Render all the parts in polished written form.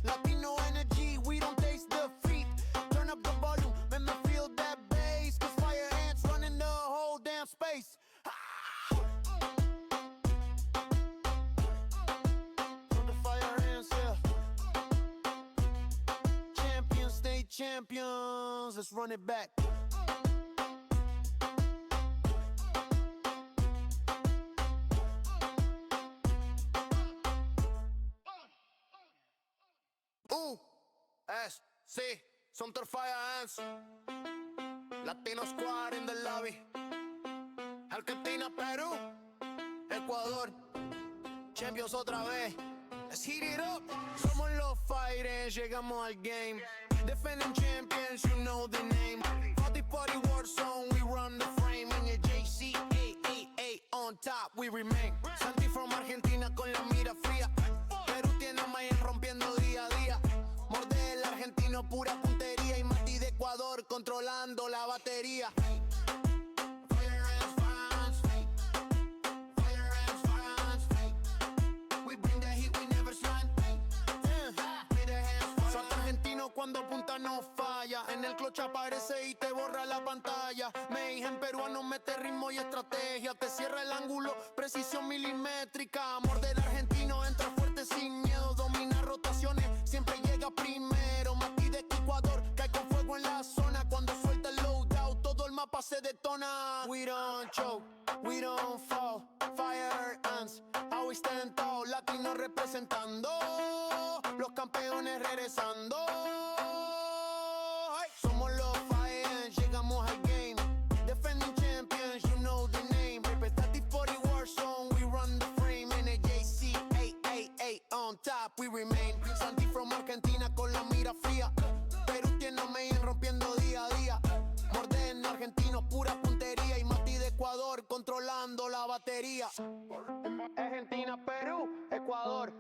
Latino energy, we don't taste defeat. Turn up the volume, make me feel that bass. Cause fire ants running the whole damn space. From the fire ants, yeah. Champions, stay champions. Let's run it back. USC, Sumter Fire Ants, Latino Squad in the lobby. Argentina, Perú, Ecuador, Champions otra vez. Let's heat it up. Somos los Fire Ants, llegamos al game. Defending champions, you know the name. CoD4v4 zone, we run the frame. In el JC, on top, we remain. Santi from Argentina con la mira fría. Perú tiene a Mayen rompiendo día a día. Morde el argentino, pura puntería. Y Mati de Ecuador controlando la batería. Fire ants, we bring the heat, we never slide. Soy argentino cuando apunta no falla. En el clutch aparece y te borra la pantalla. Mayhem peruano mete ritmo y estrategia. Te cierra el ángulo, precisión milimétrica. Morde el argentino, entra fuerte sin miedo. Domina rotaciones, siempre llega primero. Mati de Ecuador, cae con fuego en la zona. Cuando suelta el loadout, todo el mapa se detona. We don't choke, we don't fall. Fire ants, how we stand tall. Latino representando, los campeones regresando. Hey. Somos los Fire Ants, llegamos al game. Defending champions, you know the name. Representative 40 war zone, we run the frame. In el JC, on top, we remain. Santi from Argentina con la mira fría. Perú tiene a Mayen rompiendo día a día. Morden argentino, pura puntería. Y Mati de Ecuador controlando la batería. Argentina, Perú, Ecuador.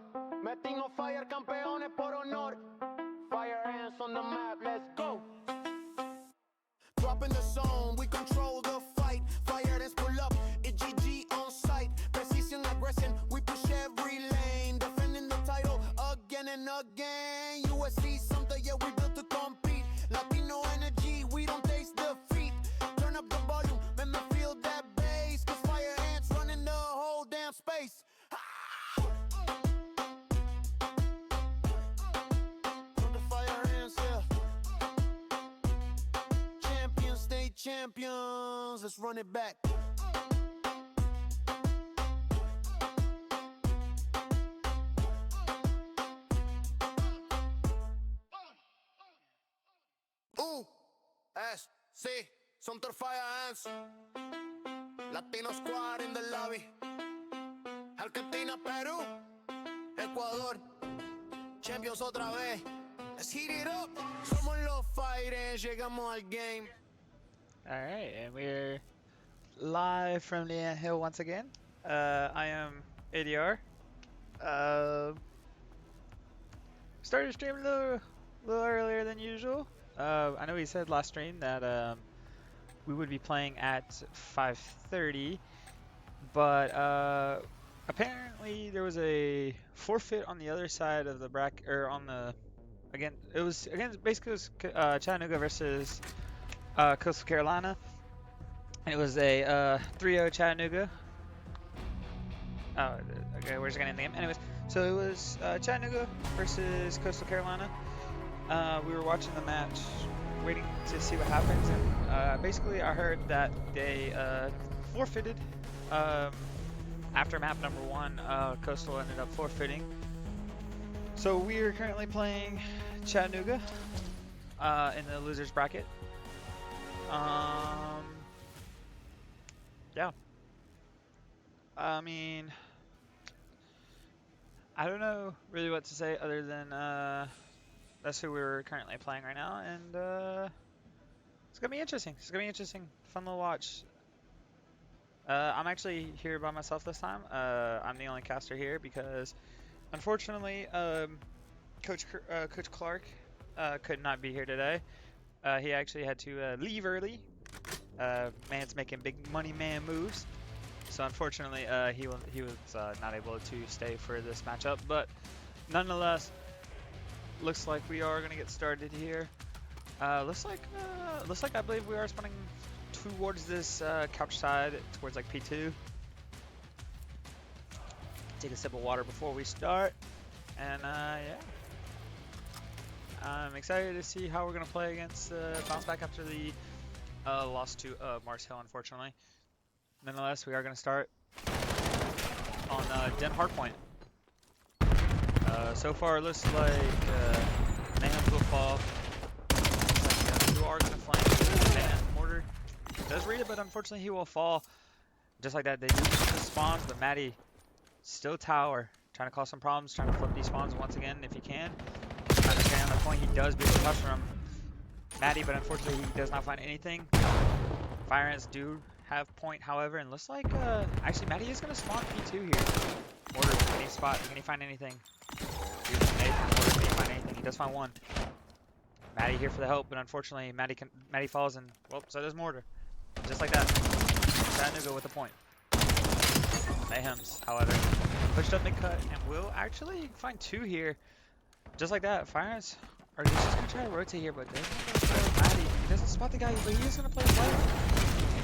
Meeting on fire, campeones por honor. Fire ants on the map, let's go. Drop in the zone, we control the fight. Fire ants pull up, it's GG on sight. Precision, aggression, we push every lane. Defending the title again and again. USC, Sumter, yeah, we built to compete. Latino energy, we don't taste defeat. Turn up the volume, make me feel that bass. Cause fire ants running the whole damn space. From the fire ants, yeah. Champions, stay champions. Let's run it back. USC, Sumter Fire Ants, Latino Squad in the lobby. Argentina, Perú, Ecuador, Champions otra vez. Let's heat it up. Somos los Fire Ants, llegamos al game. Alright, and we're live from the anthill once again. I am ADR. Started the stream a little earlier than usual. I know we said last stream that we would be playing at 5:30, but apparently there was a forfeit on the other side of the bracket, or on the basically it was Chattanooga versus Coastal Carolina. And it was a 3-0 Chattanooga. Oh, okay, we're just gonna end the game. Anyways, so it was Chattanooga versus Coastal Carolina. We were watching the match, waiting to see what happens, and basically I heard that they forfeited after map number 1. Coastal ended up forfeiting. So we are currently playing Chattanooga in the losers bracket. Yeah. I mean, I don't know really what to say other than that's who we're currently playing right now, and it's gonna be interesting. It's gonna be interesting, fun little watch. I'm actually here by myself this time. I'm the only caster here because, unfortunately, Coach Clark could not be here today. He actually had to leave early. Man's making big money man moves, so unfortunately he was not able to stay for this matchup. But nonetheless, looks like we are gonna get started here. Looks like I believe we are spawning towards this couch side, towards like P2. Take a sip of water before we start, and yeah, I'm excited to see how we're gonna play against bounce back after the loss to Mars Hill, unfortunately. Nonetheless, we are gonna start on Den Hardpoint. So far, it looks like Mayhem will fall. You are gonna flank Mayhem. Mortar does read it, but unfortunately he will fall. Just like that, they do get the spawns, but Maddie still tower, trying to cause some problems, trying to flip these spawns once again if he can. Trying to stay on the point. He does beat the touch from Maddie, but unfortunately he does not find anything. Fire ants do have point, however, and looks like actually Maddie is gonna spawn P2 here. Mortar, can he spot? Can he find anything? Mortar, can he find anything? He does find one. Maddie here for the help, but unfortunately Maddie falls, and well, so does Mortar. Just like that. Chattanooga with a point. Mayhems, however, pushed up mid-cut and will actually find two here. Just like that. Fire ants are just gonna try to rotate here, but they're gonna play with Maddie. He doesn't spot the guy, but he is gonna play light.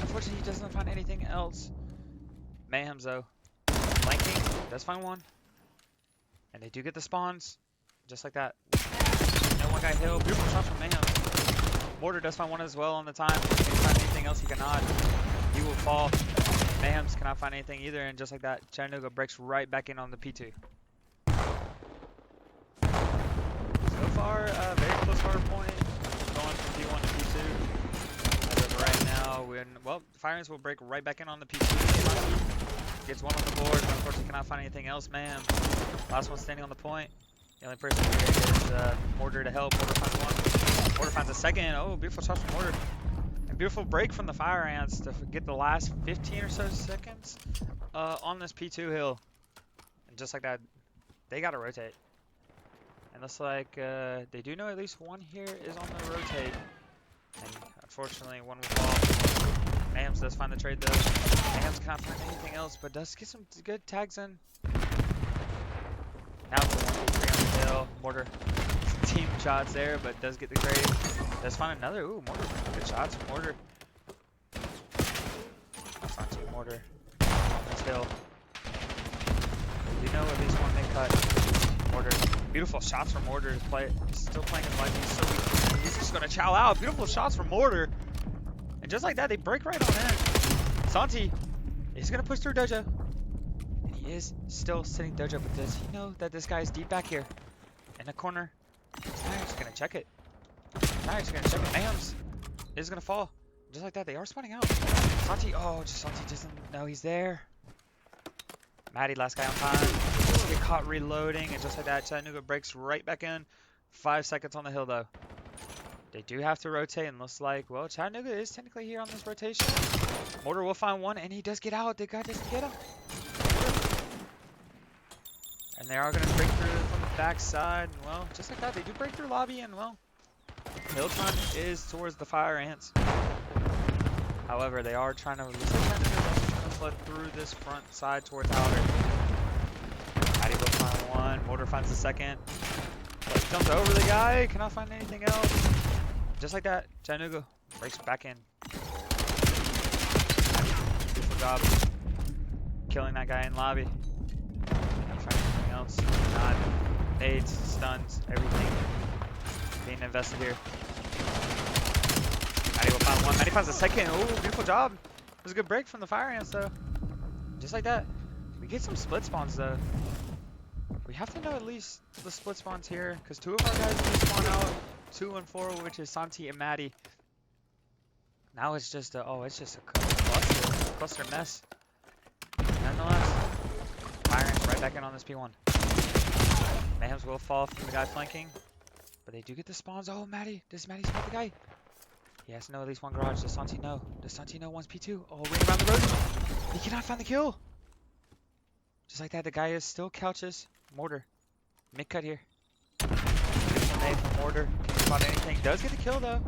Unfortunately, he doesn't find anything else. Mayhems though, flanking, does find one, and they do get the spawns, just like that. And one guy hill, beautiful shot from Mayhem. Mortar does find one as well on the time. If he can find anything else, he cannot. He will fall. Mayhems cannot find anything either, and just like that, Chattanooga breaks right back in on the P2. So far, very close hard point, going from P1 to P2. As of right now, well, Fire ants will break right back in on the P2. Gets one on the board, but unfortunately cannot find anything else. Mayhem, last one standing on the point. The only person here is Mortar to help. Mortar finds one. Mortar finds a second. Oh, beautiful shot from Mortar. And beautiful break from the Fire ants to get the last 15 or so seconds on this P2 hill. And just like that, they got to rotate. And looks like they do know at least one here is on the rotate. And unfortunately, one will fall. Mayhems does find the trade though. Mayhems cannot find anything else, but does get some good tags in. Now it's a 1v3 on the hill. Mortar, team shots there, but does get the trade. Does find another. Ooh, Mortar, good shots from Mortar. That's not too Mortar. That's hill. You know at least one they cut. Mortar. Beautiful shots from Mortar to play. He's still playing his life. He's so weak. He's just gonna chow out. Beautiful shots from Mortar. And just like that, they break right on in. Santi is gonna push through Dojo. And he is still sitting Dojo, but does he know that this guy is deep back here? In the corner. Nice, gonna check it. Nice, gonna check it. Mayhems is gonna fall. Just like that, they are spawning out. Santi, oh, just Santi doesn't know he's there. Maddie, last guy on time. Get caught reloading, and just like that, Chattanooga breaks right back in. 5 seconds on the hill, though. They do have to rotate, and looks like, well, Chattanooga is technically here on this rotation. Mortar will find one, and he does get out. The guy doesn't get him. And they are going to break through from the backside. And, well, just like that, they do break through lobby, and, well, hill time is towards the Fire ants. However, they are trying to, looks like Chattanooga is also trying to flood through this front side towards outer. Maddie will find one. Mortar finds the second. But jumps over the guy. Cannot find anything else. Just like that, Chattanooga breaks back in. Beautiful job killing that guy in lobby. Cannot find anything else. Not nades, stuns, everything being invested here. Maddie will find one. Maddie finds a second. Oh, beautiful job. It was a good break from the Fire ants though. Just like that. We get some split spawns though. We have to know at least the split spawns here, because two of our guys do spawn out, 2 and 4, which is Santi and Maddie. Now it's just a, oh, it's just a cluster mess. Nonetheless, Fire ants right back in on this P1. Mayhems will fall from the guy flanking, but they do get the spawns. Oh, Maddie, does Maddie spot the guy? He has to know at least one garage. Does Santi know? Does Santi know one's P2? Oh, ring around the road. He cannot find the kill. Just like that, the guy is still couches. Mortar. Mid-cut here. Beautiful nade from Mortar. Can't spot anything. Does get the kill, though.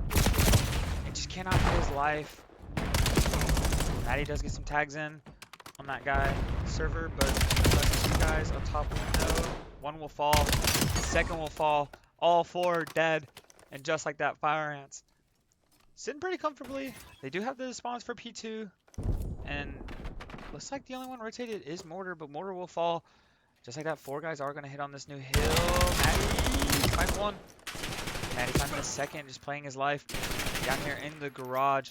And just cannot get his life. Maddie does get some tags in on that guy server, but two guys on top window. One will fall. Second will fall. All 4 dead. And just like that, fire ants sitting pretty comfortably. They do have the spawns for P2. And looks like the only one rotated is Mortar, but Mortar will fall. Just like that, 4 guys are going to hit on this new hill. Maddie finds one. Maddie finding the second, just playing his life. Down here in the garage.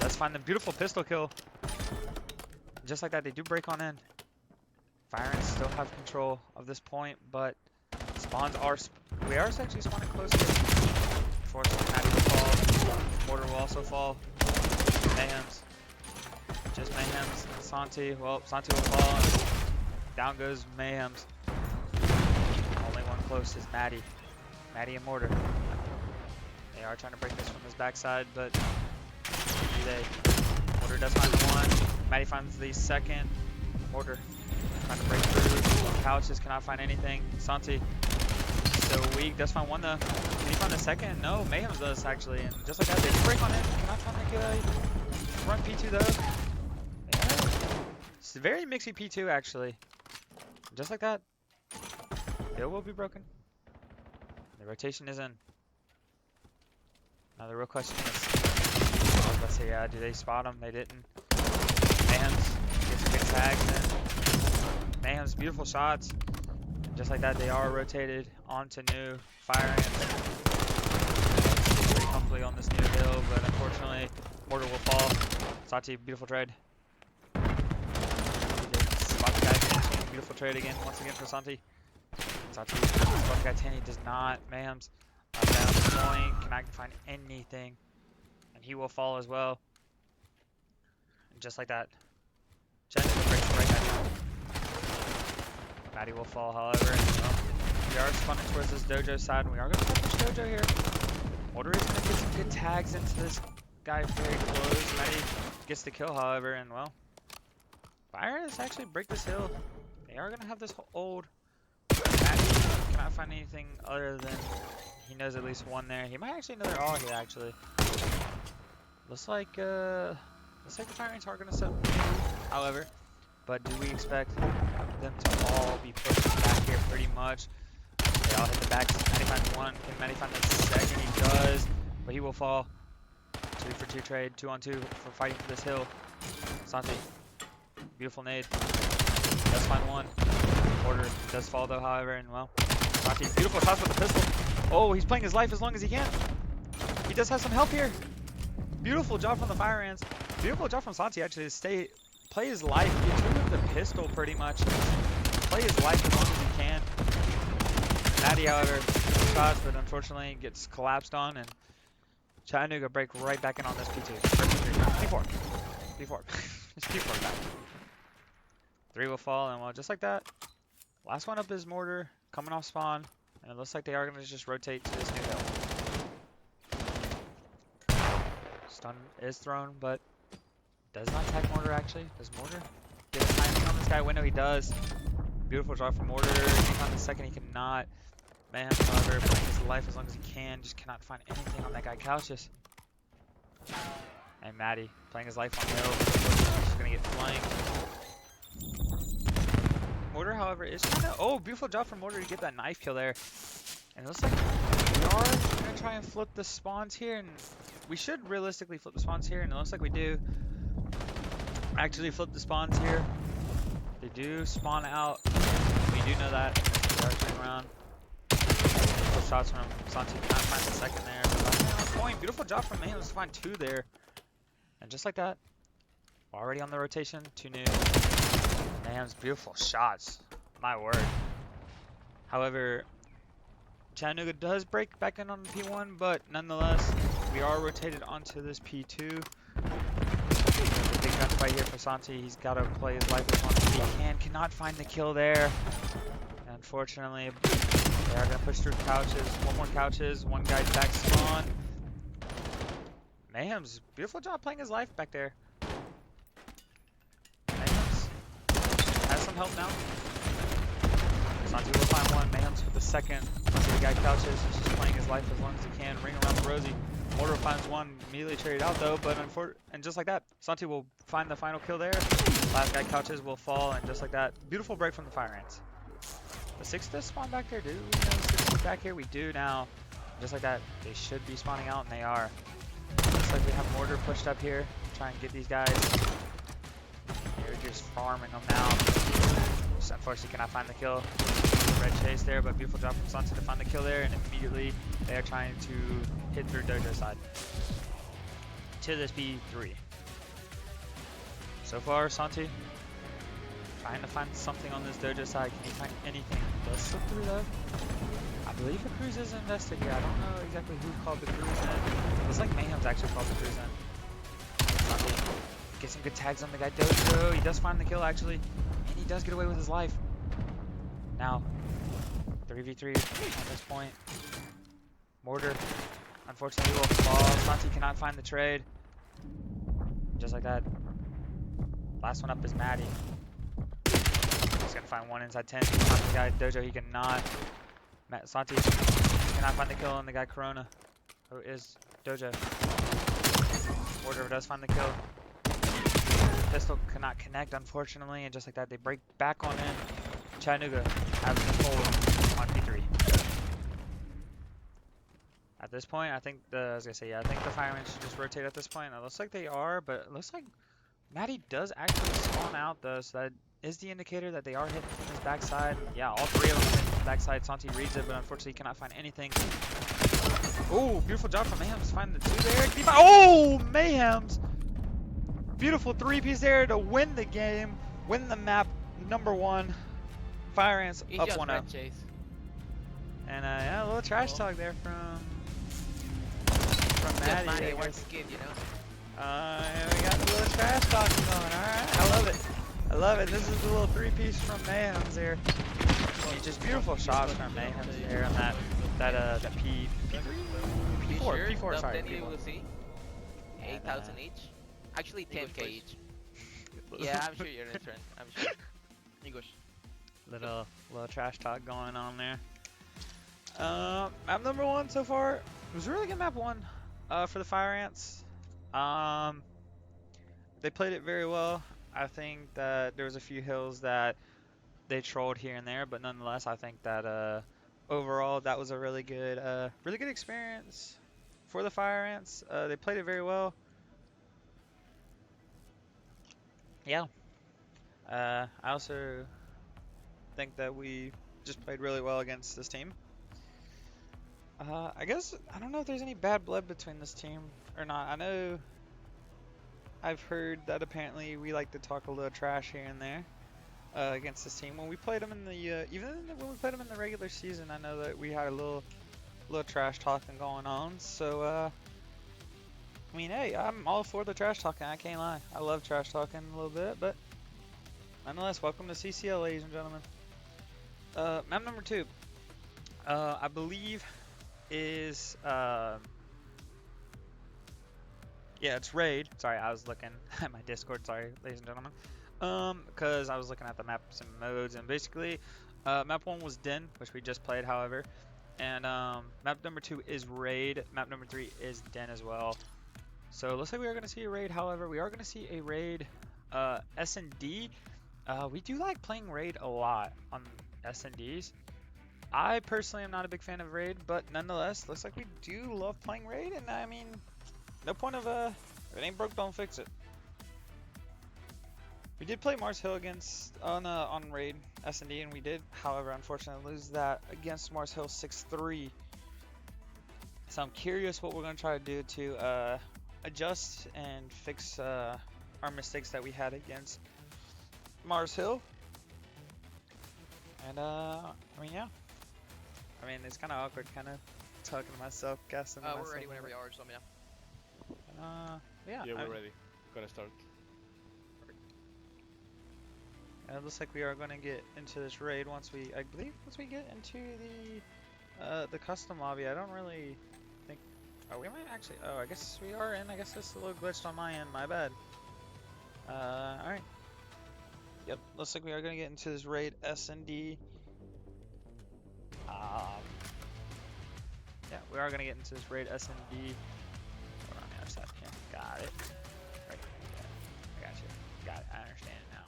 Let's find the beautiful pistol kill. Just like that, they do break on in. Fire ants still have control of this point, but spawns are... We are actually spawning closer. Unfortunately, Maddie will fall. Mortar will also fall. Mayhems. Just Mayhems. Santi. Well, Santi will fall. And down goes Mayhems. Only one close is Maddie. Maddie and Mortar. They are trying to break this from his backside, but do they? Mortar does find one. Maddie finds the second. Mortar trying to break through. Couches cannot find anything. Santi so weak. Does find one though. Can he find the second? No, Mayhems does actually. And just like that, they break on it. Cannot find the guy. Run P2 though. Yeah. It's a very mixy P2 actually. Just like that, it will be broken. The rotation is in. Now the real question is, I was about to say, yeah, do they spot him? They didn't. Mayhems gets some good tags in. Mayhems, beautiful shots. And just like that, they are rotated onto new fire ants. Pretty comfortably on this new hill, but unfortunately, Mortar will fall. Santi, beautiful trade. Spot the guy 10. Beautiful trade again, once again for Santi. Santi, spot the guy 10. He does not. Mayhems. Down the point, cannot find anything, and he will fall as well. And just like that, Chattanooga breaks the right guy down. Maddie will fall, however. Well, we are spawning towards this dojo side, and we are going to push dojo here. Mortar is going to get some good tags into this guy very close. Maddie gets the kill, however, and well, fire ants actually break this hill. They are going to have this old. Maddie cannot find anything other than. He knows at least one there. He might actually know they're all here, actually. Looks like the fire ants are gonna set up, however. But do we expect them to all be pushed back here pretty much? They all hit the back. Maddie finds one. Can Maddie find the second? He does. But he will fall. 2 for 2 trade. 2 on 2 for fighting for this hill. Santi. Beautiful nade. Does find one. Mortar does fall though, however, and well. Santi, beautiful shots with the pistol. Oh, he's playing his life as long as he can. He does have some help here. Beautiful job from the fire ants. Beautiful job from Santi actually to play his life. Get to with the pistol pretty much. Play his life as long as he can. Maddie, however, shots, but unfortunately gets collapsed on, and Chattanooga break right back in on this P2. P4. P4. It's P4 back. 3 will fall, and well, just like that. Last one up is Mortar, coming off spawn. And it looks like they are going to just rotate to this new hill. Stun is thrown, but does not tag Mortar actually. Does Mortar get a timing on this guy? Window, he does. Beautiful drop from Mortar. He on the second, he cannot. Man, however, playing his life as long as he can. Just cannot find anything on that guy Couches. And Maddie playing his life on the hill. He's going to get flanked. Mortar, however, is trying to... Oh, beautiful job from Mortar to get that knife kill there. And it looks like we are going to try and flip the spawns here. And we should realistically flip the spawns here. And it looks like we do actually flip the spawns here. They do spawn out. We do know that. They are turning around. Beautiful shots from Santi. Cannot find the second there. But on point. Beautiful job from Mayhems to find 2 there. And just like that, already on the rotation. 2 new. Mayhem's beautiful shots. My word. However, Chattanooga does break back in on the P1, but nonetheless, we are rotated onto this P2. Big gunfight here for Santi. He's got to play his life as long as he can. Cannot find the kill there. Unfortunately, they are going to push through Couches. 1 more Couches. 1 guy back spawn. Mayhem's beautiful job playing his life back there. Some help now. Santi will find 1. Mayhems for the second. The guy Couches. He's just playing his life as long as he can. Ring around the rosy. Mortar finds 1. Immediately traded out though, but and just like that, Santi will find the final kill there. Last guy Couches will fall, and just like that, beautiful break from the fire ants. The 6 does spawn back there. Do we know 6 is back here? We do now. Just like that, they should be spawning out, and they are. Looks like we have mortar pushed up here. Try and get these guys. They're just farming them now. Just unfortunately cannot find the kill. Red chase there, but beautiful job from Sumter to find the kill there, and immediately they are trying to hit through Dojo side to this B3. So far, Santi trying to find something on this Dojo side. Can he find anything? Does slip through though. I believe a cruise is invested here. I don't know exactly who called the cruise in. Looks like Mayhem's actually called the cruise in. Santi gets some good tags on the guy Dojo. He does find the kill actually, and he does get away with his life. Now, 3v3 at this point. Mortar, unfortunately, will fall. Santi cannot find the trade. Just like that. Last one up is Maddie. He's gonna find one inside 10. Find the guy Dojo. He cannot. Santi cannot find the kill on the guy Corona, who is Dojo. Mortar does find the kill. Pistol cannot connect, unfortunately, and just like that, they break back on in. Chattanooga has control on P3. At this point, I think I was gonna say, yeah, I think the firemen should just rotate at this point. It looks like they are, but it looks like Maddie does actually spawn out though, so that is the indicator that they are hitting from his backside. Yeah, all 3 of them hitting from the backside. Santi reads it, but unfortunately cannot find anything. Oh, beautiful job from Mayhems finding the 2 there. Oh, Mayhems! Beautiful 3-piece there to win the game, win the map, #1. Fire Ants up 1-0. And yeah, a little trash talk there from Maddie. Yeah, worth the give, you know. Yeah, we got a little trash talking going. All right, I love it. I love it. This is the little 3-piece from Mayhems there. Just beautiful shots from Mayhems there on that P4, sorry. Then you will see 8,000 each. Actually 10k each. Yeah, I'm sure you're in turn. I'm sure. English. Little trash talk going on there. Map #1 so far. It was a really good map 1 for the Fire Ants. They played it very well. I think that there was a few hills that they trolled here and there, but nonetheless, I think that overall that was a really good experience for the Fire Ants. They played it very well. Yeah. I also think that we just played really well against this team. I guess, I don't know if there's any bad blood between this team or not. I know I've heard that apparently we like to talk a little trash here and there against this team. When we played them in the, when we played them in the regular season, I know that we had a little trash talking going on. So, I mean, hey, I'm all for the trash talking, I can't lie. I love trash talking a little bit, but nonetheless, welcome to CCL, ladies and gentlemen. Map #2, I believe is, yeah, it's Raid. Sorry, I was looking at my Discord, sorry, ladies and gentlemen. Because I was looking at the maps and modes, and basically, map 1 was Den, which we just played, however. And, map #2 is Raid. Map #3 is Den as well. So it looks like we are going to see a Raid, however, we are going to see a Raid, S&D. We do like playing Raid a lot on S&Ds. I personally am not a big fan of Raid, but nonetheless, looks like we do love playing Raid, and I mean, no point of, if it ain't broke, don't fix it. We did play Mars Hill against, on Raid S&D, and we did, however, unfortunately lose that against Mars Hill 6-3. So I'm curious what we're going to try to do to, adjust and fix, our mistakes that we had against Mars Hill. And, I mean, yeah. I mean, it's kind of awkward, kind of talking to myself, guessing myself. We're ready whenever you are, so yeah. Yeah. Yeah, we're ready. Gotta start. And it looks like we are going to get into this raid I believe once we get into the custom lobby. I don't really think, we might actually, I guess we are in. I guess this is a little glitched on my end, my bad. Alright. Yep, looks like we are going to get into this raid S&D. Yeah, we are going to get into this raid S&D. Hold on the other side here. Got it. Right. Yeah. I got you. Got it. I understand it now.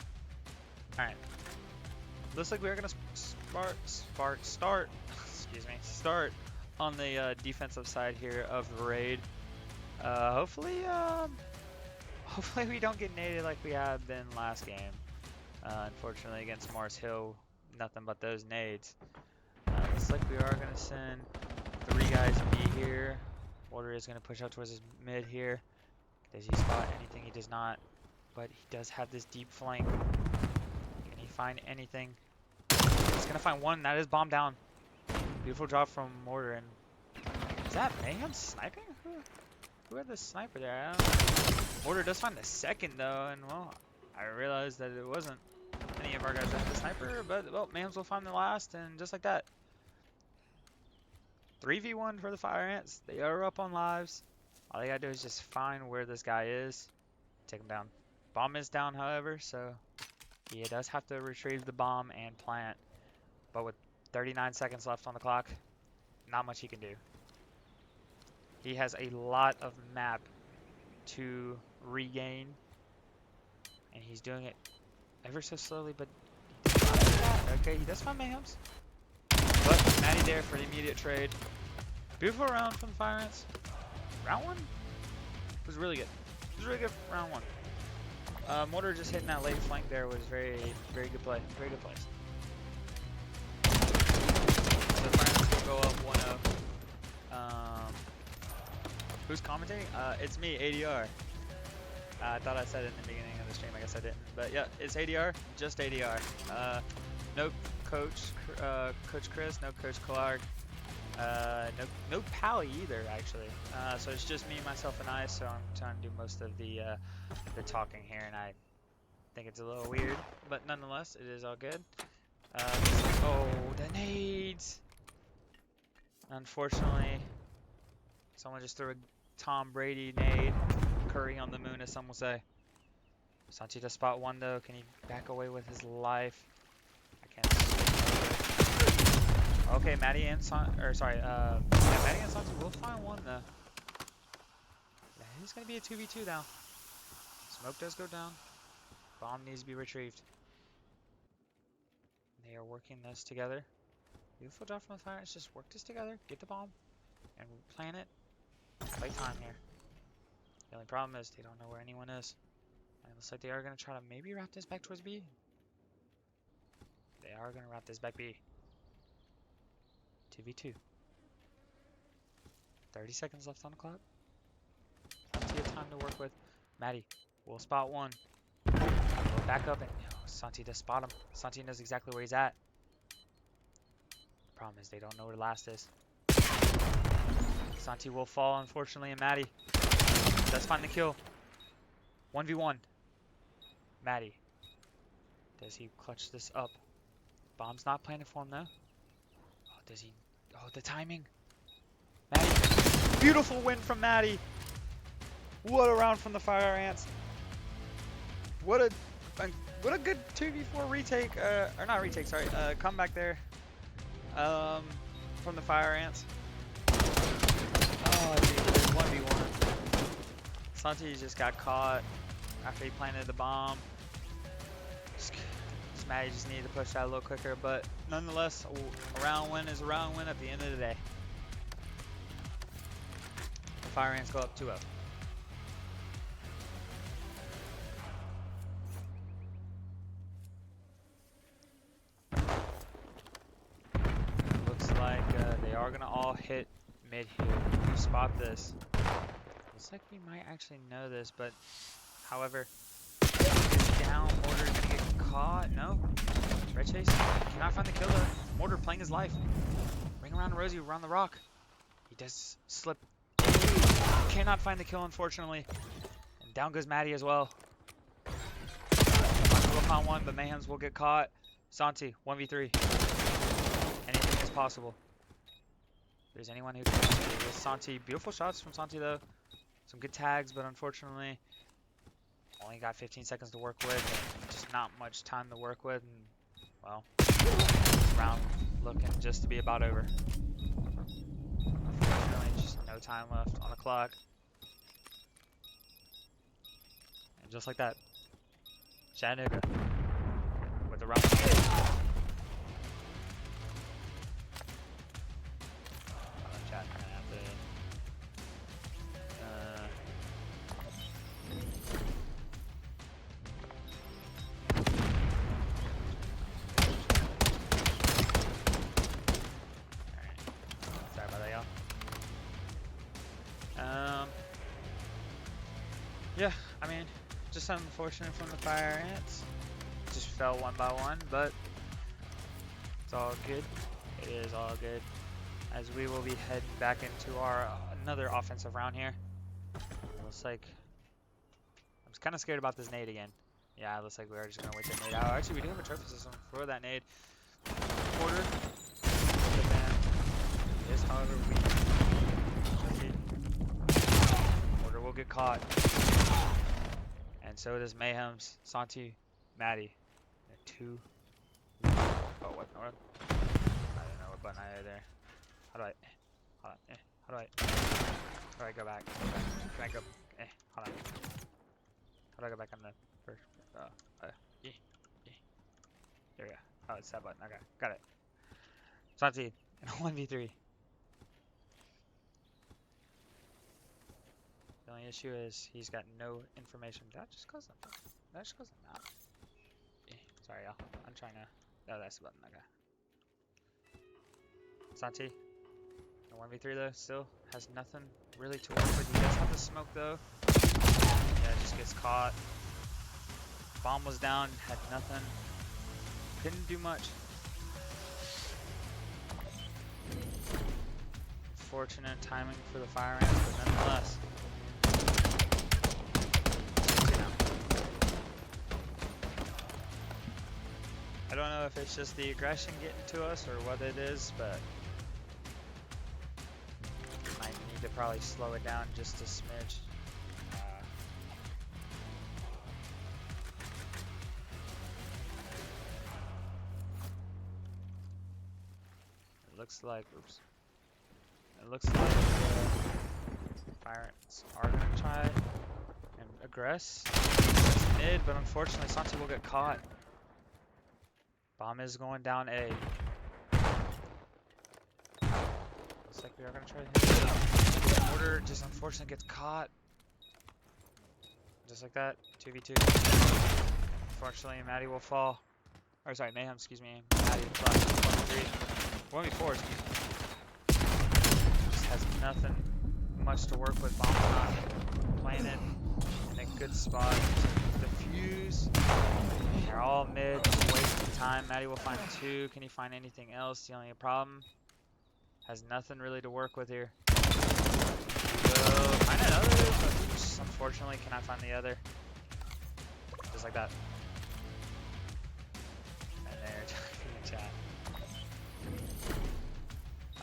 Alright. Looks like we are going to start. Excuse me. Start on the defensive side here of the raid. Hopefully we don't get naded like we have been last game. Unfortunately, against Mars Hill, nothing but those nades. Looks like we are gonna send 3 guys B here. Water is gonna push out towards his mid here. Does he spot anything? He does not. But he does have this deep flank. Can he find anything? He's gonna find one. That is bomb down. Beautiful drop from Mortar. And is that Mayhem sniping? Who had the sniper there? I don't know. Mortar does find the second though, and well, I realized that it wasn't any of our guys that had the sniper, but well, Mayhems will find the last, and just like that. 3v1 for the Fire Ants. They are up on lives. All they gotta do is just find where this guy is. Take him down. Bomb is down, however, so he does have to retrieve the bomb and plant. But with 39 seconds left on the clock, not much he can do. He has a lot of map to regain, and he's doing it ever so slowly, but okay, he does find Mayhems. But Matty there for the immediate trade. Beautiful round from the Fire Ants. Round 1 was really good. It was really good for round 1. Mortar just hitting that late flank there was very good play. Very good place. So the Fire Ants will go up 1-0. Who's commentating? It's me, ADR. I thought I said it in the beginning of the stream. I guess I didn't. But yeah, it's ADR. Just ADR. No Coach Chris. No Coach Clark. No Pally either, actually. So it's just me, myself, and I. So I'm trying to do most of the talking here, and I think it's a little weird, but nonetheless, it is all good. Oh, the nades! Unfortunately, someone just threw a Tom Brady nade. Curry on the moon, as some will say. Santi to spot 1 though. Can he back away with his life? I can't. Okay, Maddie and Maddie and Santi will find 1 though. Yeah, he's gonna be a 2v2 now. Smoke does go down. Bomb needs to be retrieved. They are working this together. Beautiful job from the Fire Ants. Just work this together. Get the bomb and plant it. Play time here. The only problem is they don't know where anyone is. And it looks like they are going to try to maybe wrap this back towards B. They are going to wrap this back B. 2v2. 30 seconds left on the clock. Plenty of time to work with. Maddie will spot 1. Go back up and Santi does spot him. Santi knows exactly where he's at. The problem is they don't know where the last is. Santi will fall, unfortunately, and Maddie does find the kill. 1v1. Maddie. Does he clutch this up? Bomb's not planted for him, though. Oh, does he? Oh, the timing. Maddie. Beautiful win from Maddie. What a round from the Fire Ants. What a good 2v4 retake. Or not retake, sorry. Comeback there. From the Fire Ants. Oh, dude, 1v1. Santi just got caught after he planted the bomb. Maddie just needed to push that a little quicker, but nonetheless, a round win is a round win at the end of the day. The Fire Ants go up 2-0. Looks like they are gonna all hit mid here. You spot this. Looks like we might actually know this, but however, down. Mortar gonna get caught. No. Red chase. Cannot find the killer. Mortar playing his life. Ring around Rosie around the rock. He does slip. Cannot find the kill, unfortunately. And down goes Maddie as well. Will find 1, but Mayhems will get caught. Santi, 1v3. Anything is possible. If there's anyone who can do this. Santi. Beautiful shots from Santi though. Some good tags, but unfortunately only got 15 seconds to work with. And just not much time to work with. And well, this round looking just to be about over. Unfortunately, just no time left on the clock. And just like that, Chattanooga with the round. Yeah, I mean, just unfortunate from the fire ants. Just fell one by one, but it's all good. It is all good. As we will be heading back into our another offensive round here. It looks like I'm kind of scared about this nade again. Yeah, it looks like we are just gonna wait that nade out. Actually, we do have a trophy system for that nade. Quarter. Yes, however, we Order will get caught. And so does Mayhem's Santi Maddie. 2. Oh, what? I don't know what button I had there. How do I? Hold on. How do I go back? Can I go? Hold on. How do I go back on the first? Yeah, yeah. There we go. Oh, it's that button. Okay, got it. Santi, 1v3. The only issue is he's got no information. That just goes on. That just goes on map. Sorry, y'all. I'm trying to. Oh, that's the button. Okay. Santi, 1v3 though, still has nothing really to work with. He does have the smoke though. Yeah, just gets caught. Bomb was down, had nothing. Couldn't do much. Unfortunate timing for the fire ants, but nonetheless. I don't know if it's just the aggression getting to us or what it is, but might need to probably slow it down just a smidge. It looks like, oops. It looks like fire ants are gonna try and aggress. It's mid, but unfortunately Santi will get caught. Bomb is going down A. Looks like we are gonna try to hit it. Order just unfortunately gets caught. Just like that. 2v2. Unfortunately, Maddie will fall. Or sorry, Mayhem, excuse me. Maddie will 1v3. 1v4, excuse me. Just has nothing much to work with. Bomb not planted in a good spot. Defuse. They're all mid, just wasting time. Maddie will find 2. Can he find anything else? The only problem. Has nothing really to work with here. Will find another, but just unfortunately cannot find the other. Just like that. And they're talking in chat.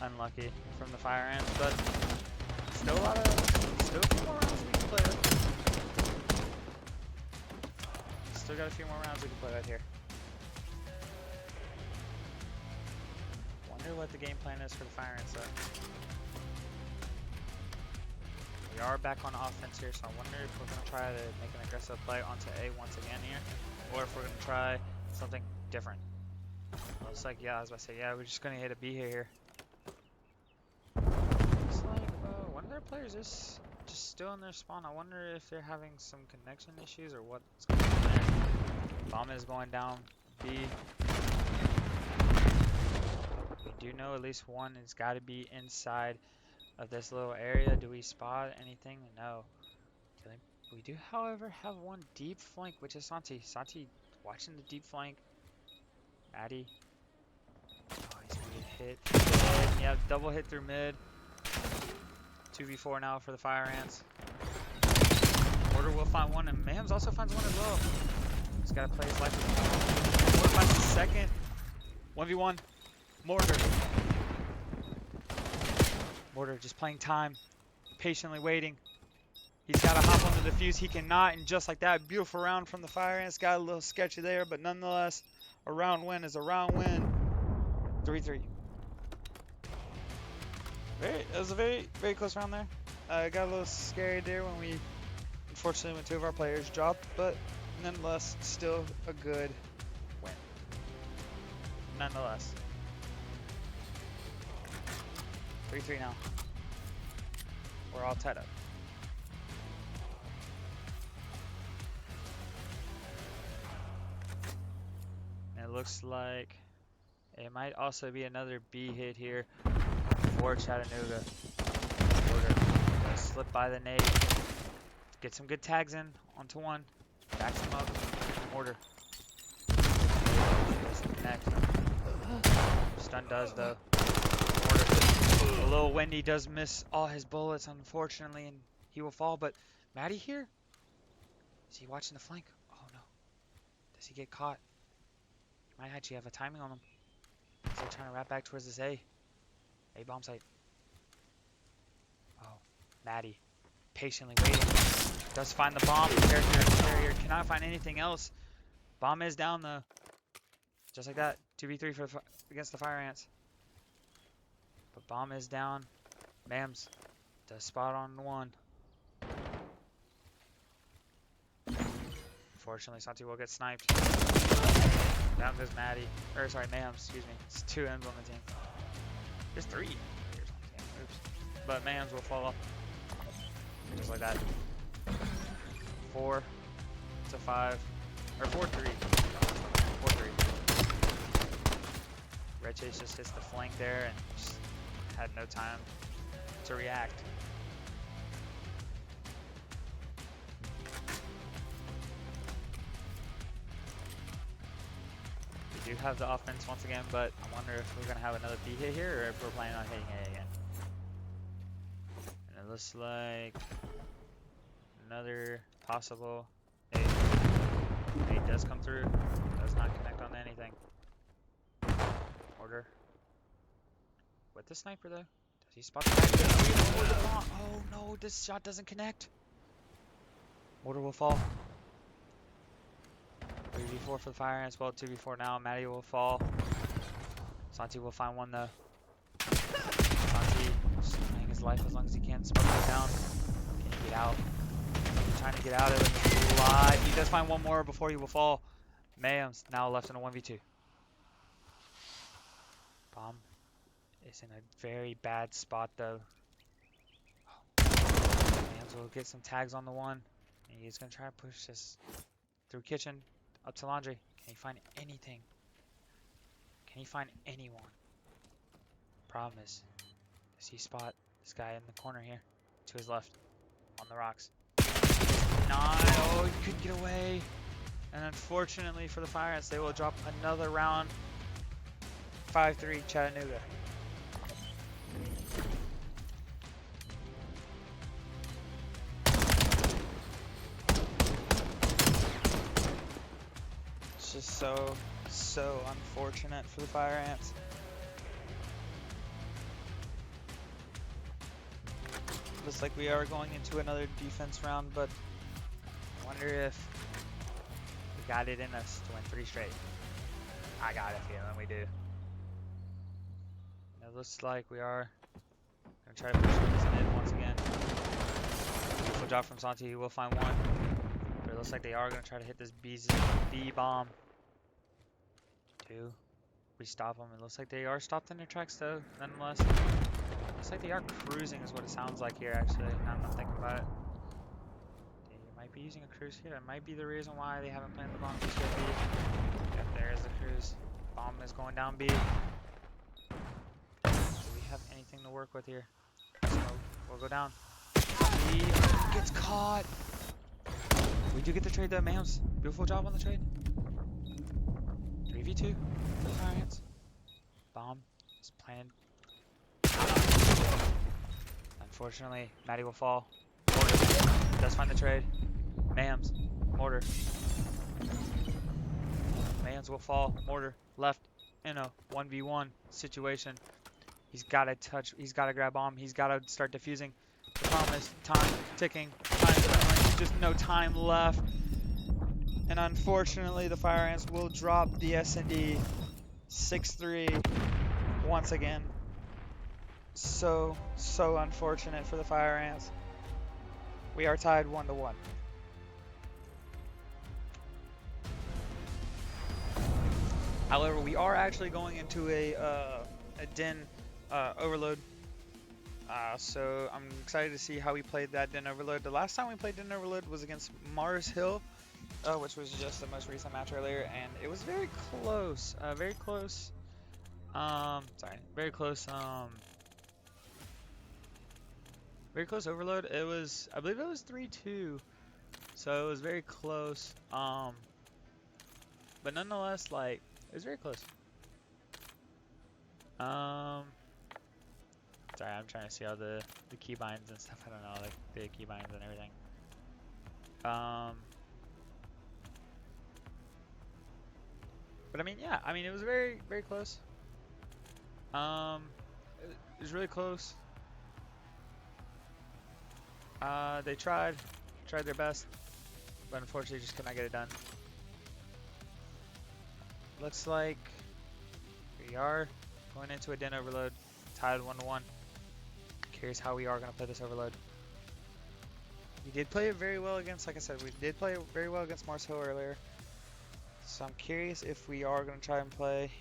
Unlucky from the fire ants, but still still a few more rounds we can play with. Still got a few more rounds we can play with here. Wonder what the game plan is for the fire ants though. We are back on offense here, so I wonder if we're going to try to make an aggressive play onto A once again here, or if we're going to try something different. Looks like, yeah, I was about to say, yeah, we're just going to hit a B here. Looks like one of their players is just still in their spawn. I wonder if they're having some connection issues or what's going on there. Bomb is going down B. We do know at least one has got to be inside of this little area. Do we spot anything? No. We do, however, have one deep flank, which is Santi. Santi watching the deep flank. Maddie. Oh, he's gonna get hit. Mid. Yeah, double hit through mid. 2v4 now for the fire ants. Order will find one, and Mams also finds one as well. He's gotta play his life. Order finds the second. 1v1. Mortar. Mortar just playing time, patiently waiting. He's got to hop on the defuse. He cannot, and just like that, beautiful round from the fire ants. Got a little sketchy there, but nonetheless, a round win is a round win. 3-3. It was a very, very close round there. Got a little scary there when we, unfortunately, when 2 of our players dropped, but nonetheless, still a good win. Nonetheless. 3-3 now. We're all tied up. And it looks like it might also be another B hit here for Chattanooga. Order. Slip by the nade. Get some good tags in onto one. Backs him up. Order. Doesn't connect. Stun does though. Order. A little Wendy does miss all his bullets, unfortunately, and he will fall. But Maddie here? Is he watching the flank? Oh no. Does he get caught? He might actually have a timing on him. Is he trying to wrap back towards this A? A bomb site. Oh, Maddie. Patiently waiting. Does find the bomb. Carrier cannot find anything else. Bomb is down though. Just like that. 2v3 for against the fire ants. But bomb is down. Mams does spot on one. Unfortunately, Sumter will get sniped. Down goes Maddie. Or sorry, Mayhem, excuse me. It's 2 M's on the team. There's 3 players on the team. Oops. But Mayhems will fall off. Just like that. 4 to 5. Or 4-3. 4-3. Red Chase just hits the flank there and just had no time to react. We do have the offense once again, but I wonder if we're going to have another B hit here or if we're planning on hitting A again. And it looks like another possible A. A does come through. Does not connect on anything. Order. With the sniper though. Does he spot the bomb? Oh no, this shot doesn't connect. Mortar will fall. 3v4 for the fire ants. Well, 2v4 now. Maddie will fall. Santi will find one though. Santi just playing his life as long as he can. Smoke goes down. Can he get out? He's trying to get out of it. Alive. He does find one more before he will fall. Mayhem's now left in a 1v2. Bomb is in a very bad spot though. Mayhem's will get some tags on the one. And he's going to try to push this through kitchen up to laundry. Can he find anything? Can he find anyone? Problem is, does he spot this guy in the corner here? To his left. On the rocks. Oh, he couldn't get away. And unfortunately for the fire ants, they will drop another round. 5-3 Chattanooga. It's just so unfortunate for the fire ants. Looks like we are going into another defense round, but I wonder if we got it in us to win 3 straight. I got a feeling we do. It looks like we are gonna try to push this mid once again. Beautiful drop from Santi. He will find one. But it looks like they are gonna try to hit this B bomb. 2. We stop them. It looks like they are stopped in their tracks though, nonetheless. Looks like they are cruising is what it sounds like here actually, now that I'm thinking about it. They might be using a cruise here. It might be the reason why they haven't planted the bomb just yet B. Yep, there is the cruise. Bomb is going down B. Do we have anything to work with here? Smoke will go down. B gets caught. We do get the trade though, Mayhems. Beautiful job on the trade. 3v2 for the fire ants. Bomb is planted. Unfortunately, Maddie will fall. Mortar does find the trade. Mayhems. Mortar. Mayhems will fall. Mortar left in a 1v1 situation. He's got to touch. He's got to grab bomb. He's got to start defusing. The problem is time ticking. Time just no time left. And unfortunately, the fire ants will drop the S&D 6-3 once again. So unfortunate for the fire ants. We are tied 1-1. However, we are actually going into a den overload. So I'm excited to see how we played that den overload. The last time we played den overload was against Mars Hill, which was just the most recent match earlier, and it was very close. Very close. Very close. Very close overload. It was, I believe it was 3-2 So it was very close. But nonetheless, like, it was very close. Sorry, I'm trying to see all the keybinds and stuff. I don't know, like the keybinds and everything. But I mean, yeah, I mean, it was very, very close. It was really close. They tried their best, but unfortunately just could not get it done. Looks like we are going into a den overload, tied 1-1. Curious how we are going to play this overload. We did play it very well against, like I said, we did play it very well against Mars Hill earlier. So I'm curious if we are going to try and play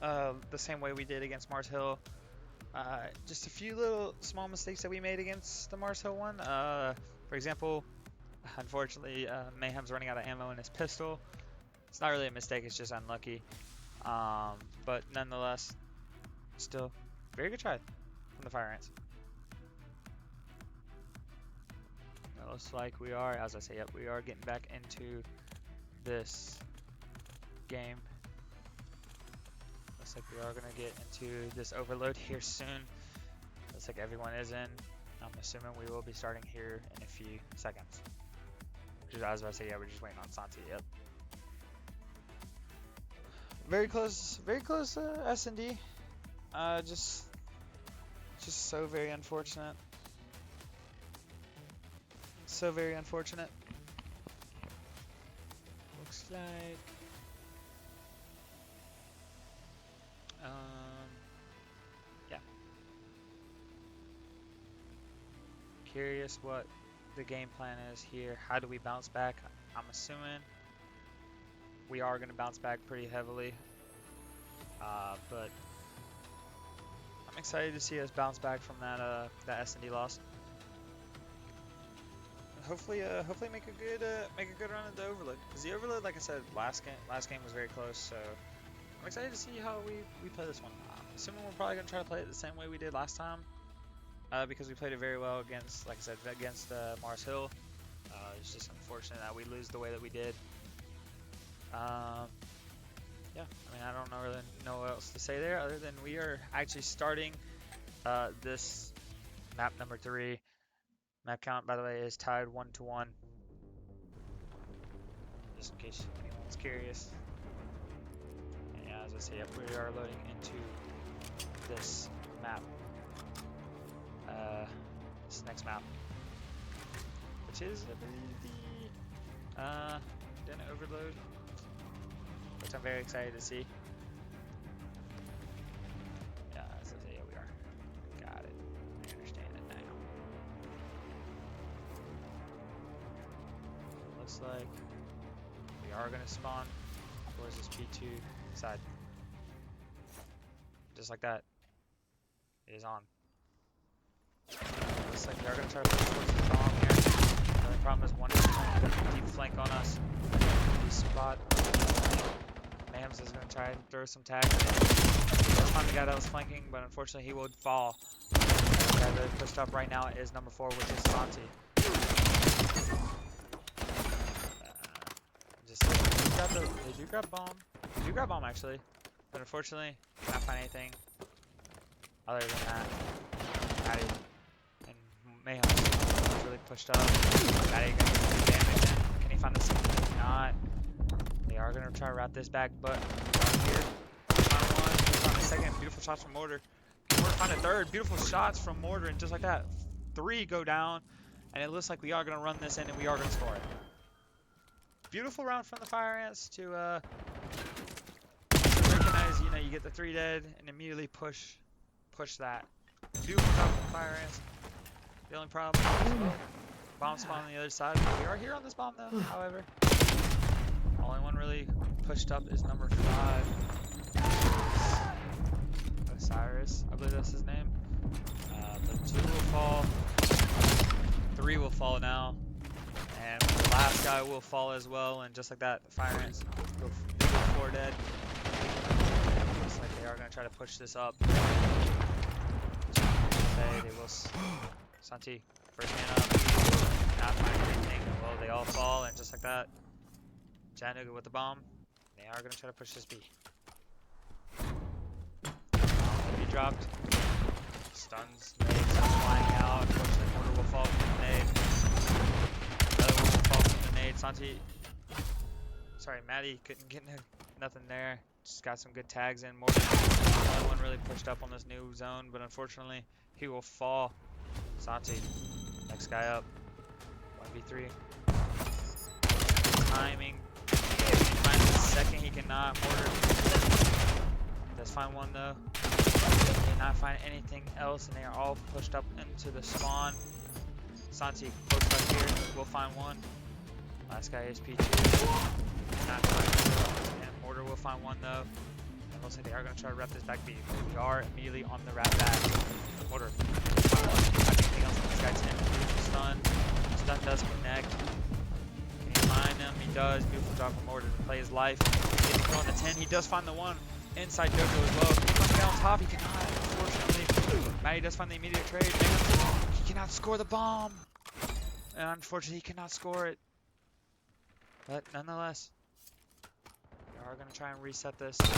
the same way we did against Mars Hill. Just a few little small mistakes that we made against the Mars Hill one. For example, unfortunately, Mayhem's running out of ammo in his pistol. It's not really a mistake, it's just unlucky. But nonetheless, still, very good try from the Fire Ants. It looks like we are, as I say, yep, we are getting back into this game. Looks like we are going to get into this overload here soon. Looks like everyone is in. I'm assuming we will be starting here in a few seconds. Which is, I was about to say, yeah, we're just waiting on Santi, yep. Very close S&D. Just so very unfortunate. So very unfortunate. Looks like yeah. Curious what the game plan is here. How do we bounce back? I'm assuming we are going to bounce back pretty heavily, but I'm excited to see us bounce back from that S&D loss. Hopefully make a good run at the overload. Because the overload, like I said, last game was very close. So I'm excited to see how we play this one. I'm assuming we're probably gonna try to play it the same way we did last time, because we played it very well against, like I said, against Mars Hill. It's just unfortunate that we lose the way that we did. Yeah, I mean, I don't really know what else to say there other than we are actually starting this map number 3. Map count, by the way, is tied 1-1. Just in case anyone's curious. And yeah, as I say, yep, we are loading into this map. This next map, which is, I believe, the Den Overload, which I'm very excited to see. Yeah, as I say, yeah, we are. Got it. I understand it now. Looks like we are going to spawn towards this P2 side. Just like that. It is on. Looks like we are going to try to push towards the bomb here. The only problem is one is trying to deep flank on us. Deep spot. Mayhems is going to try and throw some tags. He'll find the guy that was flanking, but unfortunately he would fall. The guy that pushed up right now is number 4, which is Santi. They do grab bomb. They do grab bomb actually, but unfortunately, cannot find anything other than that. Maddie and Mayhem really pushed up. Maddie gonna get some damage. Can he find this? Not. They are gonna try to wrap this back, but down here, find one. Find a second. Beautiful shots from Mortar. Mortar find a third. Beautiful shots from Mortar, and just like that, 3 go down, and it looks like we are gonna run this in, and we are gonna score it. Beautiful round from the Fire Ants to recognize, you know, you get the 3 dead and immediately push that. Beautiful job from the Fire Ants. The only problem is, well, bomb spawn on the other side. We are here on this bomb though, however. Only one really pushed up is number 5. Osiris, I believe that's his name. But 2 will fall. 3 will fall now. And the last guy will fall as well, and just like that, the Fire Ants go 4 dead. Looks like they are going to try to push this up. They will. Santi, first man up. cannot find anything. Well, they all fall, and just like that, Chattanooga with the bomb. They are going to try to push this B. Bomb will be dropped. Stuns, nades are flying out. Unfortunately, mortar will fall from the nade. Another one will fall from the nade. Santi, sorry, Maddie couldn't get nothing there. Just got some good tags in. Mortar, another one really pushed up on this new zone, but unfortunately, he will fall. Santi, next guy up. 1v3. Timing. Find the second, he cannot. Mortar does find one though. Did not find anything else, and they are all pushed up into the spawn. Santi close up here. We'll find one. Last guy is P2. Not find and Mortar will find one though. It looks like they are going to try to rep this back B. We are immediately on the wrap back. Mortar. Anything else on this guy 10. Beautiful stun. Stun does connect. Can he find him? He does. Beautiful job from Mortar to play his life. Getting thrown the 10. He does find the one. Inside Dojo as well. He must get on top. He cannot, unfortunately. Matty does find the immediate trade. He cannot score the bomb. And unfortunately, he cannot score it. But nonetheless, we are going to try and reset this. 10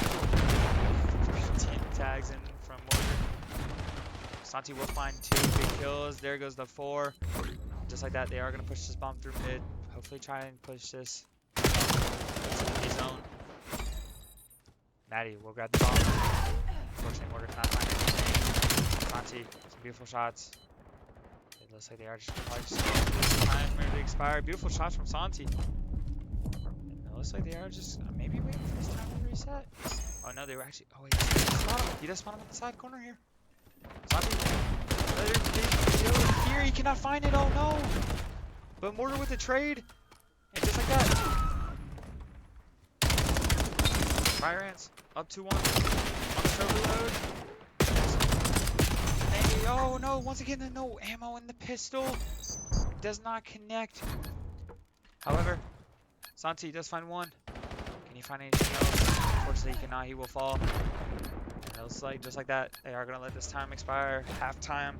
tags in from Mortar. Santi will find 2 big kills. There goes the 4. Just like that, they are going to push this bomb through mid. Hopefully try and push this into the zone. Maddie will grab the bomb. Unfortunately, Mortar cannot find anything. Santi, some beautiful shots. It looks like they are just probably just this time ready to expire. Beautiful shots from Santi. And it looks like they are just maybe waiting for this time to reset. Oh no, they were actually. Oh wait, he does spawn him on the side corner here. Santi, another big kill here. He cannot find it. Oh no! But Mortar with the trade, and just like that. Fire ants up 2-1 on this overload. Hey, oh no, once again, no ammo in the pistol. Does not connect. However, Santi does find one. Can he find anything else? Unfortunately, he cannot. He will fall. And it looks like, just like that, they are going to let this time expire. Halftime.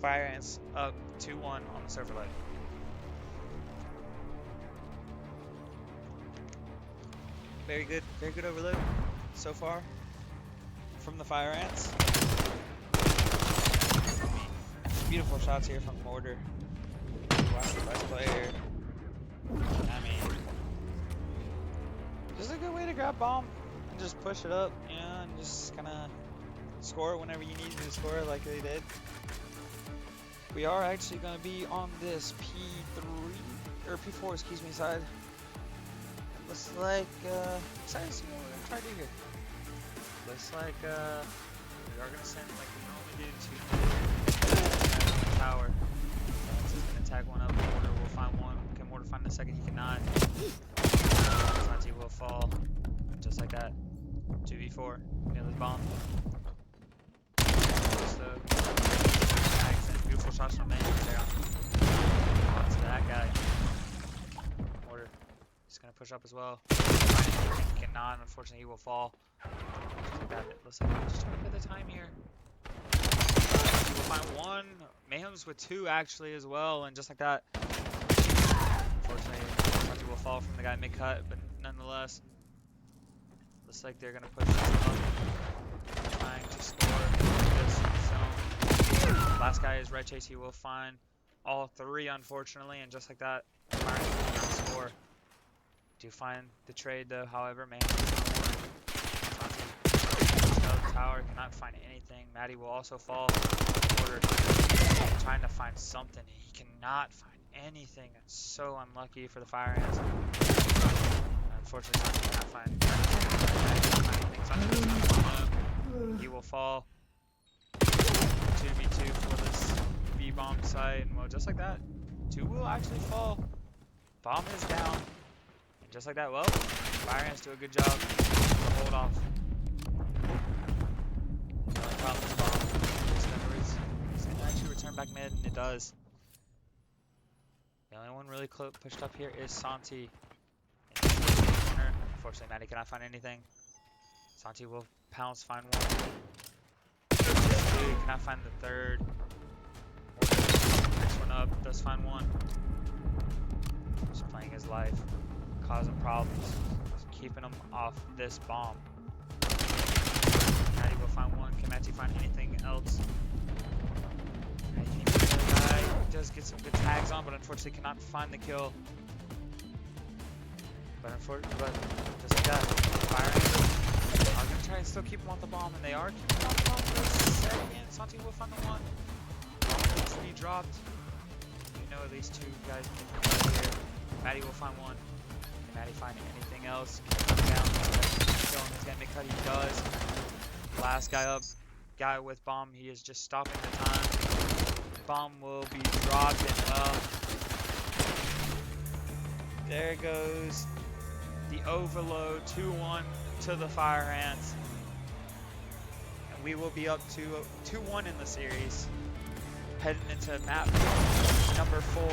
Fire ants up 2-1 on this overload. Very good overload so far from the Fire Ants. Beautiful shots here from Mortar. Watch the best player. I mean, just a good way to grab bomb and just push it up, you know, and just kind of score it whenever you need to score it like they did. We are actually going to be on this P3 or P4, excuse me, side. Looks like, excited to see what we're going to try to do here. Looks like, we are going to send, like we normally do, to the tower. This is going to tag one up. Mortar will find one. Can Mortar find the second? He cannot. Santi will fall. Just like that. 2v4. Nail his bomb. So, tags in. Beautiful shots from man there. On to that guy. Mortar. He's gonna push up as well. He cannot, unfortunately, he will fall. It looks like I'm just trying to put the time here. We'll find one. Mayhem's with 2 actually as well, and just like that. Unfortunately, will fall from the guy mid cut, but nonetheless, looks like they're gonna push this up, trying to score this zone. Last guy is red chase. He will find all 3, unfortunately, and just like that, score. Do find the trade though, however, man. Tower cannot find anything. Maddie will also fall. Mortar trying to find something. He cannot find anything. It's so unlucky for the Fire Ants. Unfortunately, Santi cannot find anything. He will fall. 2v2 for this B-bomb site, and well, just like that, 2 will actually fall. Bomb is down. Just like that, well, Fire Ants do a good job to hold off. No problem with bomb. It's going to actually return back mid, and it does. The only one really pushed up here is Santi. Unfortunately, Maddie cannot find anything. Santi will pounce, find one. Cannot find the third. Next one up, does find one. Just playing his life, causing problems, just keeping him off this bomb. Matty will find one. Can Matty find anything else? He does get some good tags on, but unfortunately cannot find the kill. But just like that, firing. I'm gonna try and still keep him on the bomb, and they are keeping him on the bomb for a second. Santi will find the one. Bomb needs to be dropped. You know at least two guys can come out here. Matty will find one. Can Matty find anything else? Can he come down? Kill him. He's gonna make cut. He does. Last guy up. Guy with bomb. He is just stopping the time. Bomb will be dropped and there goes the overload. 2-1 to the Fire Ants. And we will be up to 2-1 in the series. Heading into map number 4.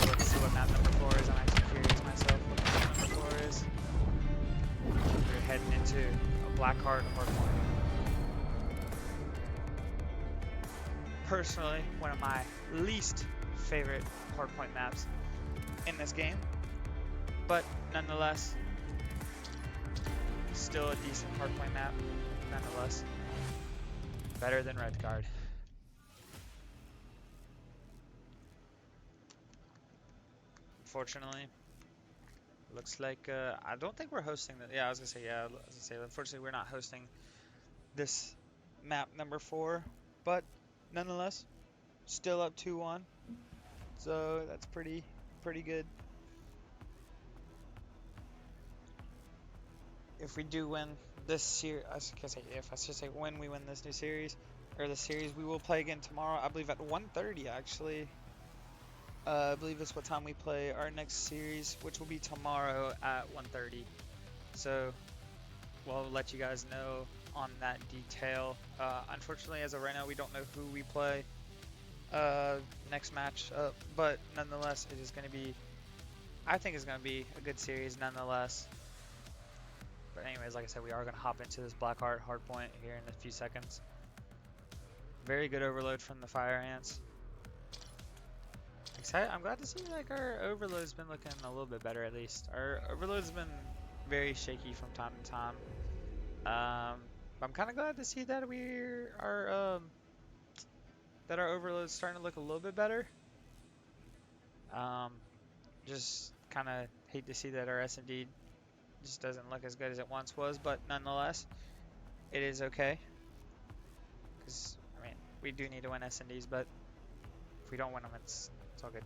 Let's see what map number 4 is. I'm actually curious myself what map number 4 is. We're heading into a Blackheart hardpoint. Personally, one of my least favorite hardpoint maps in this game, but nonetheless, still a decent hardpoint map. Nonetheless, better than Red Guard. Unfortunately, looks like I don't think we're hosting that. Yeah, I was gonna say yeah. I was gonna say unfortunately we're not hosting this map number 4, but nonetheless, still up 2-1. So that's pretty good. If we do win this series, I should say when we win this new series or the series, we will play again tomorrow. I believe at 1:30 actually. I believe that's what time we play our next series, which will be tomorrow at 1:30. So we'll let you guys know on that detail. Unfortunately, as of right now, we don't know who we play next match, but nonetheless, it is going to be, I think it's going to be a good series nonetheless. But anyways, like I said, we are going to hop into this Blackheart hardpoint here in a few seconds. Very good overload from the Fire Ants. Excited. I'm glad to see like our overload's been looking a little bit better at least. Our overload's been very shaky from time to time. I'm kind of glad to see that our overload's starting to look a little bit better. Just kind of hate to see that our SMD just doesn't look as good as it once was, but nonetheless, it is okay. Because I mean, we do need to win SMDs, but if we don't win them, it's all good.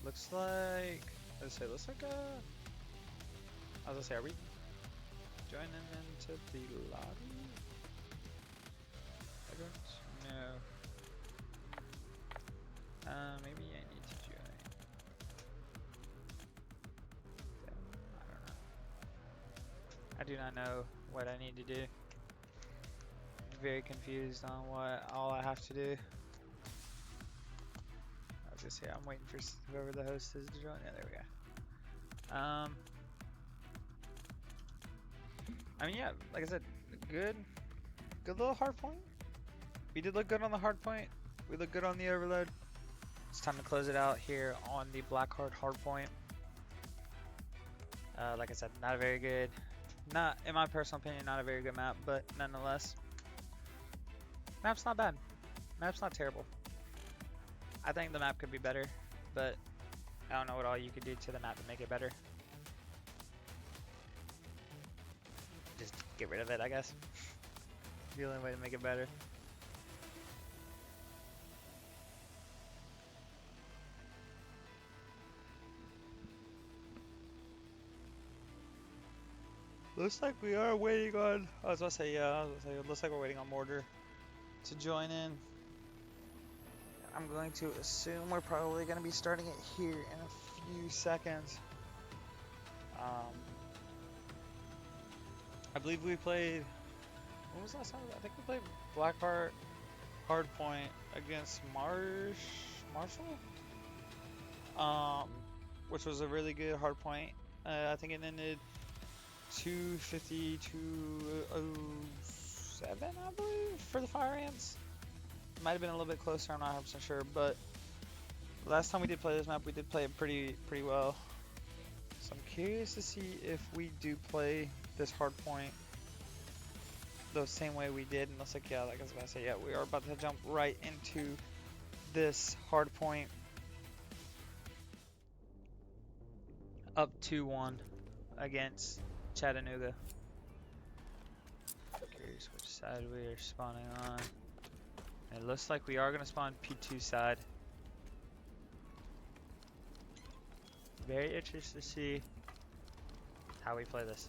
Looks like, looks like I was gonna say, are we joining into the lobby? I don't know. Maybe I need to join. I don't know. I do not know what I need to do. I'm very confused on what all I have to do. I was gonna say, I'm waiting for whoever the host is to join. Yeah, there we go. I mean, yeah, like I said, good little hard point. We did look good on the hard point. We look good on the overload. It's time to close it out here on the Blackheart hardpoint. Like I said, not a very good, not in my personal opinion, not a very good map, but nonetheless, map's not bad. Map's not terrible. I think the map could be better, but I don't know what all you could do to the map to make it better. Just get rid of it, I guess. The only way to make it better. Looks like we are waiting on, I was about to say, yeah, it looks like we're waiting on Mortar to join in. I'm going to assume we're probably going to be starting it here in a few seconds. I believe we played, when was the last time? I think we played Blackheart Hardpoint against Marsh Marshall, which was a really good hard point. I think it ended 250 to 07, I believe, for the Fire Ants. Might have been a little bit closer, I'm not 100% sure, but last time we did play this map, we did play it pretty well. So I'm curious to see if we do play this hard point the same way we did. And looks like, yeah, like I was about to say, yeah, we are about to jump right into this hard point. Up 2-1 against Chattanooga. Curious which side we are spawning on. It looks like we are going to spawn P2 side. Very interested to see how we play this.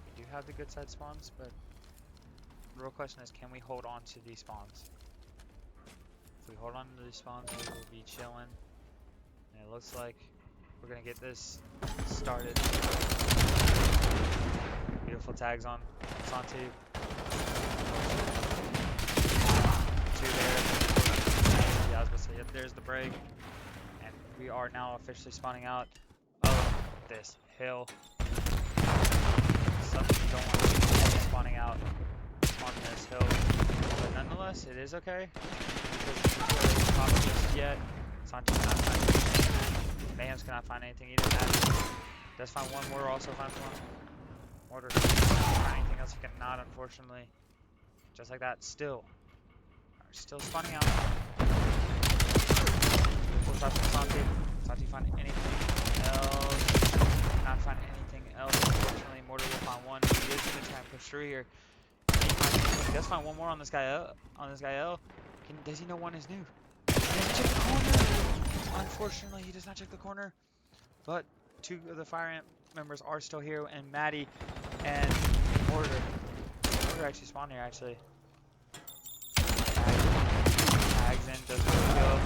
We do have the good side spawns, but the real question is, can we hold on to these spawns? If we hold on to these spawns, we will be chilling. And it looks like we're going to get this started. Beautiful tags on Sumter. 2 there. Yeah, I was going to say, yep, there's the break. And we are now officially spawning out of this hill. Something you don't want to be spawning out on this hill. But nonetheless, it is okay. Because we haven't popped just yet. Sumter cannot find anything. Mayhems cannot find anything either. That does find one. Mortar also finds one. Mortar cannot find anything else. He cannot, unfortunately. Just like that, still spawning out. Beautiful shot from Sumter. Sumter find anything else? Not find anything else. Unfortunately, Mortar will find one. He is going to try and push through here. He does find one more on this guy L. Does he know one is new? He doesn't check the corner. Unfortunately, he does not check the corner. But 2 of the Fire Ant members are still here, and Maddie and Mortar. Mortar actually spawned here, actually. Tags in, does the kill.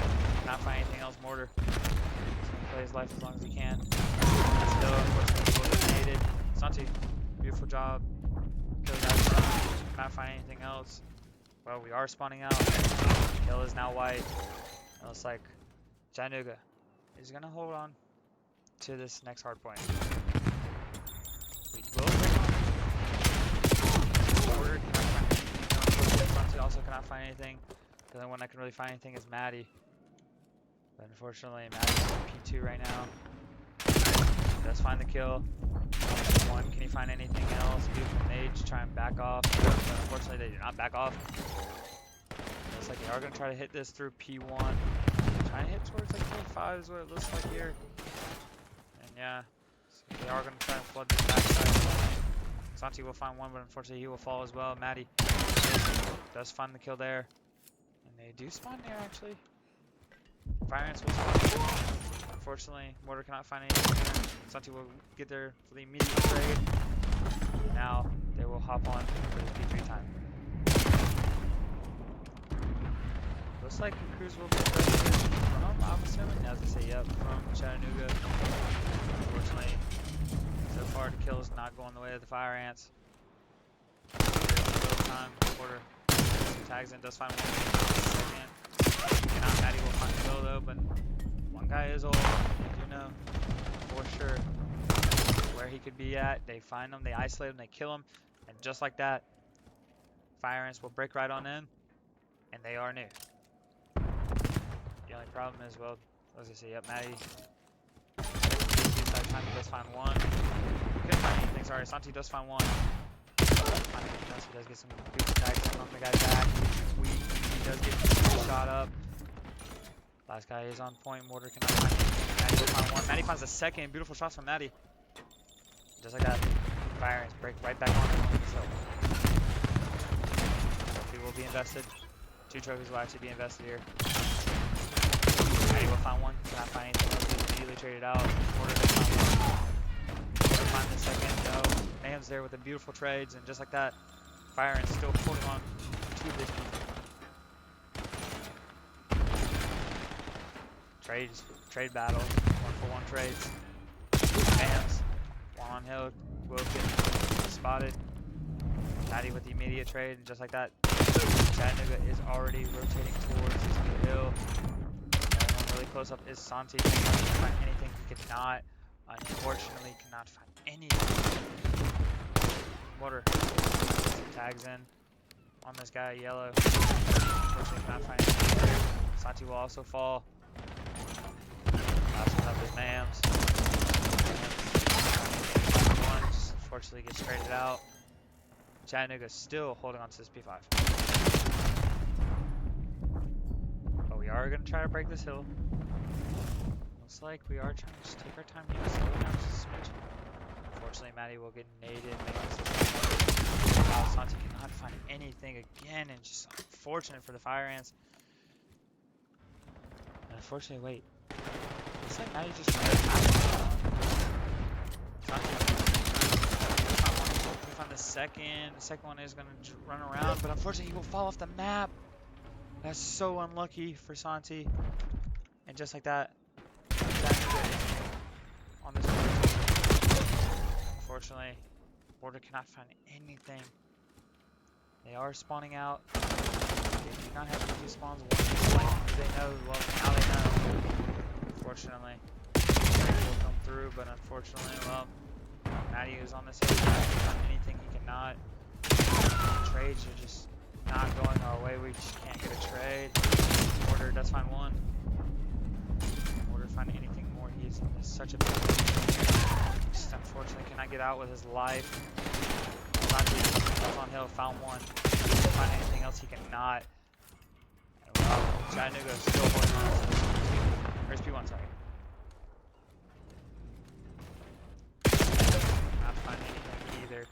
Cannot find anything else. Mortar. He's going to play his life as long as he can. Still, unfortunately, eliminated. Sumter, beautiful job. Killing that front. Cannot find anything else. Well, we are spawning out. Kill is now white. It looks like Chattanooga is going to hold on to this next hard point. We will take on. Mortar cannot find anything. Sumter also cannot find anything. The only one that can really find anything is Maddie. But unfortunately, Maddie's on P2 right now. Does find the kill. One, can he find anything else? Beautiful nades, try and back off. But unfortunately, they do not back off. Looks like they are going to try to hit this through P1. Trying to hit towards like P5 is what it looks like here. And yeah, so they are going to try and flood this backside. Sumter will find one, but unfortunately, he will fall as well. Maddie does find the kill there. And they do spawn there, actually. Fire Ants will spawn. Unfortunately, Mortar cannot find anything there. Sumter will get there for the immediate trade. Now they will hop on for the P3 time. Looks like the crews will be invested from, I'm assuming, as I say, yep, from Chattanooga. Unfortunately, so far the kill is not going the way of the Fire Ants. Time, Mortar tags in, does find one. Second. Not Maddie will find the kill though, but one guy is old, as you know, for sure, where he could be at. They find him, they isolate him, they kill him, and just like that, Fire Ants will break right on in, and they are new. The only problem is, well, as I say, yep, Maddie. Time he does find one. Couldn't find anything, sorry, Sumter does find one. He does get some good tags on the guy's back. He does get shot up. Last guy is on point. Mortar cannot find anything. Maddie will find one. Maddie finds a second. Beautiful shots from Maddie. Just like that. Fire Ants break right back on him. So, trophy will be invested. 2 trophies will actually be invested here. Maddie will find one. Cannot find anything else. He's immediately traded out. Mortar does find one. Mortar find the second. No. Mayhem's there with the beautiful trades. And just like that, Fire Ants still holding on to this beat. Trade battle, 1-for-1 trades. Mayhems, one on hill, will get spotted. Maddie with the immediate trade, and just like that, Chattanooga is already rotating towards this new hill. One really close up is Santi. He cannot find anything. He cannot, unfortunately, cannot find anything. Mortar tags in on this guy, yellow. Unfortunately, cannot find anything. Santi will also fall. Last one up is Mams. One just unfortunately gets traded out. Chattanooga still holding on to this P5. But we are going to try to break this hill. Looks like we are trying to just take our time here. Slow down just a smidge. Unfortunately, Maddie will get naded. Wow, Santi cannot find anything again, and just unfortunate for the fire ants. And unfortunately, wait. Looks like Maddie just tried to Santi we found the second. The second one is going to run around, but unfortunately, he will fall off the map. That's so unlucky for Santi. And just like that, on this one. Unfortunately, Border cannot find anything. They are spawning out. They do not have any spawns. They know. Well, now they know. Unfortunately, will come through, but unfortunately, well, Maddie is on this hill. He cannot find anything. He cannot. Trades are just not going our way. We just can't get a trade. Border does find one. Border find anything more. He's in such a big. Just unfortunately cannot get out with his life. Santi on hill, found one. Can't find anything else. He cannot. Well, Chattanooga is still holding on to this. Where's P1? Sorry. Not find anything either.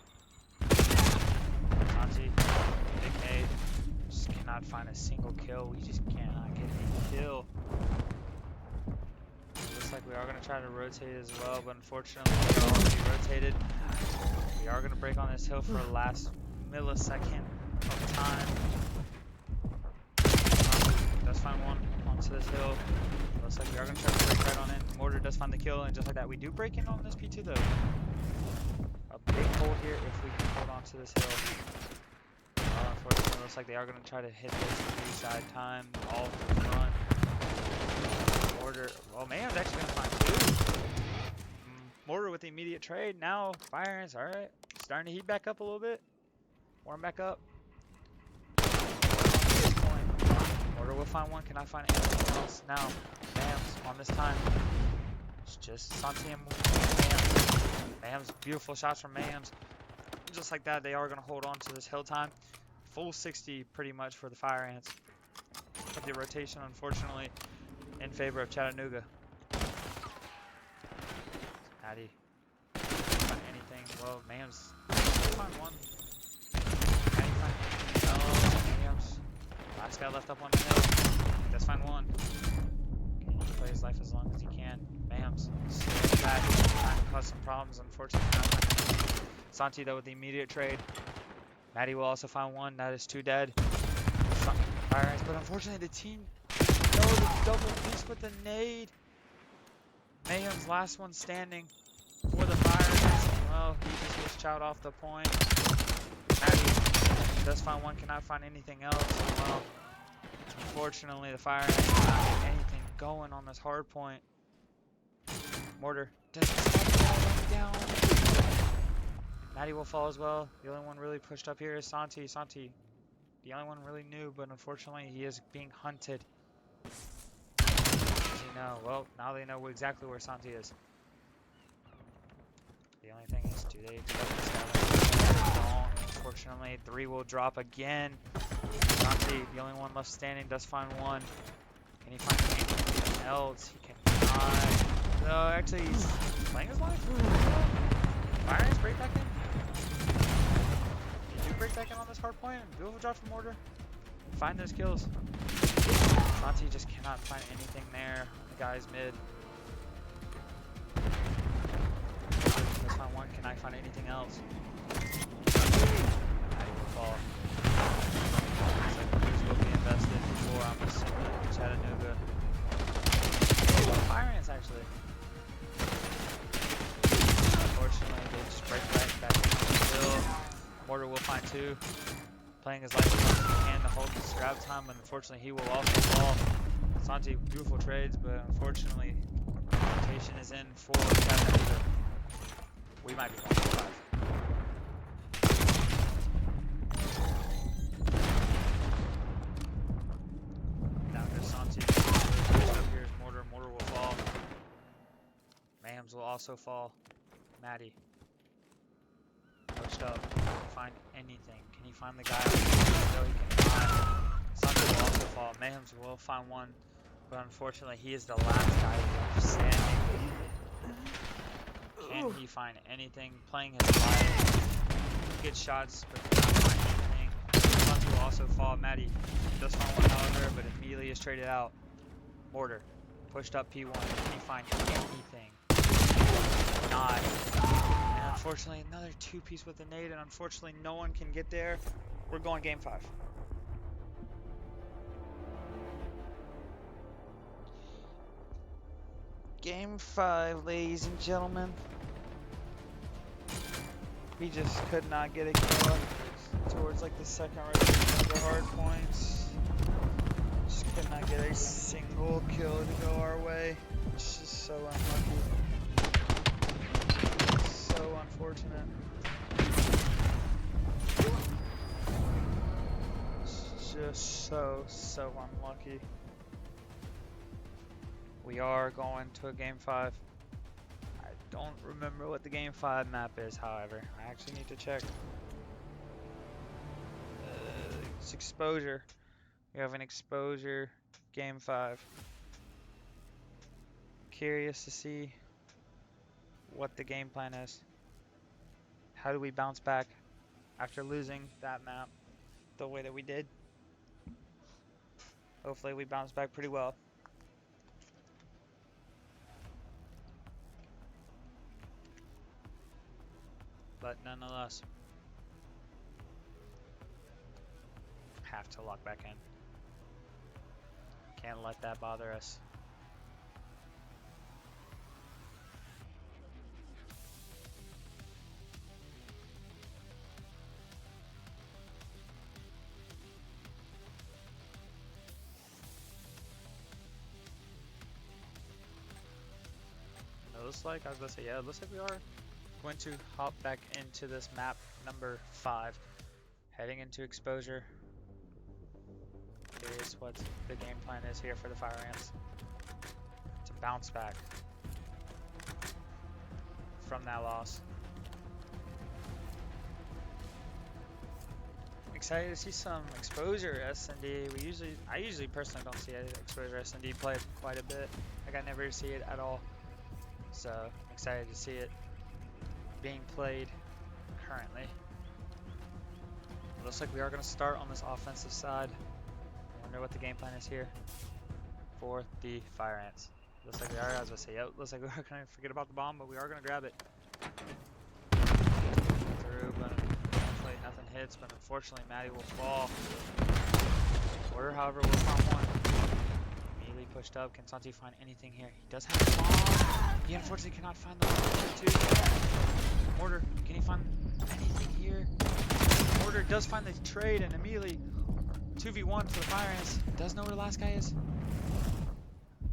Santi, big nade. Just cannot find a single kill. We just cannot get any kill. Looks like we are going to try to rotate as well, but unfortunately we are already rotated. We are going to break on this hill for the last millisecond of time. Does find one onto this hill. Looks like we are going to try to break right on in. Mortar does find the kill, and just like that, we do break in on this P2 though. A big hold here if we can hold on to this hill. Unfortunately, looks like they are going to try to hit this three-side time all through the front. Mortar, well, Mayhem's actually going to find two. Mortar with the immediate trade. Now, fire ants, alright. Starting to heat back up a little bit. Warm back up. Mortar will find one. Cannot find anything else. Now, Mams on this time. It's just Santi and Mams. Mams, beautiful shots from Mams. Just like that, they are going to hold on to this hill time. Full 60 pretty much for the fire ants. But the rotation, unfortunately, in favor of Chattanooga. Maddie. Find anything? Well, Mams. Find one. Maddie find anything? No, Mams. Last guy left up on the hill. Does find one. Okay, he can play his life as long as he can. Mams. Still back. Trying to cause some problems. Unfortunately, not finding anything. Santi though with the immediate trade. Maddie will also find one. That is two dead. Fire ants, but unfortunately the team knows the double piece with the nade. Mayhem's last one standing for the fire ants. Well, he just gets chowed off the point. Maddie does find one, cannot find anything else. Well, unfortunately the fire ants cannot get anything going on this hard point. Mortar doesn't stop down. Maddie will fall as well. The only one really pushed up here is Santi. Santi, the only one really new, but unfortunately he is being hunted. As you know, well, now they know exactly where Santi is. The only thing is, do they expect this guy? They don't. Unfortunately, 3 will drop again. Santi, the only one left standing, does find one. Can he find anything else? He cannot. No, actually, he's playing his life. Fire ants break back in. You do break back in on this hard point. Beautiful drop from Mortar. Find those kills. Santi just cannot find anything there. The guy's mid. Just find one. Can I find anything else? Maddie will fall. Looks like these will be invested before I'm assuming Chattanooga. Fire ants actually. Unfortunately, they just break back into the hill. Mortar will find 2. Playing his life as long as he can to hold this grab time, but unfortunately he will also fall. Santi, beautiful trades, but unfortunately rotation is in for Chattanooga. We might be going for 5. Down to Santi. Up here is Mortar. Mortar will fall. Mayhems will also fall. Maddie. Pushed up. Can he find anything? Can he find the guy? No, he cannot. Sumter will also fall. Mayhems will find one, but unfortunately he is the last guy left standing. Can he find anything? Playing his life. Good shots, but cannot find anything. Sumter will also fall. Maddie does find one, however, but immediately is traded out. Mortar. Pushed up P1. Can he find anything? Not. And unfortunately, another 2-piece with a nade, and unfortunately, no one can get there. We're going game 5. Game 5, ladies and gentlemen. We just could not get it going towards like the second rotation of the hard points. Just could not get a single kill to go our way. It's just so unlucky. So unfortunate. It's just so unlucky. We are going to a game 5. I don't remember what the game 5 map is, however. I actually need to check. It's exposure. We have an exposure game 5. Curious to see what the game plan is. How do we bounce back after losing that map the way that we did? Hopefully we bounce back pretty well. But nonetheless, have to lock back in. Can't let that bother us. It looks like, I was about to say, yeah, it looks like we are going to hop back into this map number 5, heading into exposure. Curious what the game plan is here for the Fire Ants to bounce back from that loss. Excited to see some exposure S&D. I usually personally don't see exposure S&D play quite a bit. Like I never see it at all. So I'm excited to see it being played currently. It looks like we are going to start on this offensive side. I wonder what the game plan is here for the Fire Ants. Looks like we are, I was going to say, yep, looks like we are going to forget about the bomb, but we are going to grab it. Through, but hopefully nothing hits, but unfortunately Maddie will fall. Order, however, will find one. Immediately pushed up. Can Santi find anything here? He does have a bomb. He unfortunately cannot find the bomb too. Order, can he find anything here? Order does find the trade and immediately 2v1 for the Fire Ants. Does know where the last guy is.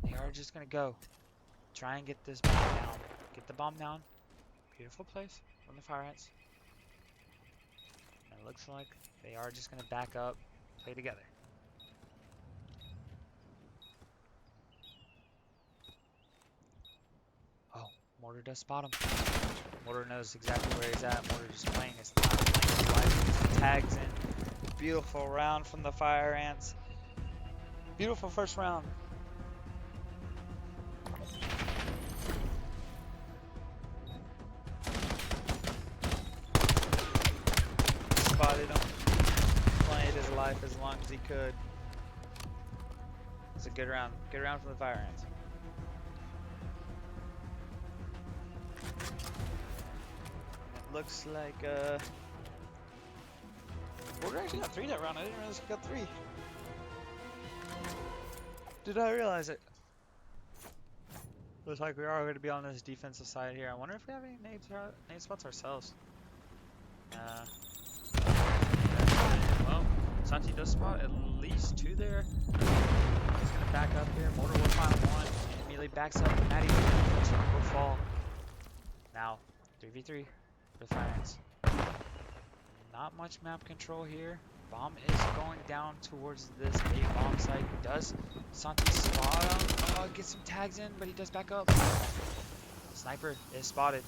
They are just gonna go. Try and get this bomb down. Get the bomb down. Beautiful place from the Fire Ants. And it looks like they are just gonna back up, play together. Oh, Mortar does spot him. Mortar knows exactly where he's at. Mortar just playing his time, playing his life. Just tags in. Beautiful round from the Fire Ants. Beautiful first round. Spotted him. Played his life as long as he could. It's a good round. Good round from the Fire Ants. It looks like Mortar actually got 3 that round. I didn't realize he got 3. Did I realize it? Looks like we are going to be on this defensive side here. I wonder if we have any nade spots ourselves. Well, Santi Santi does spot at least 2 there. He's gonna back up here. Mortar will find 1 and immediately backs up. Maddie will fall. Now, 3v3 for the Fire Ants. Not much map control here. Bomb is going down towards this A bomb site. Does Santi spot him? Gets some tags in, but he does back up. Sniper is spotted.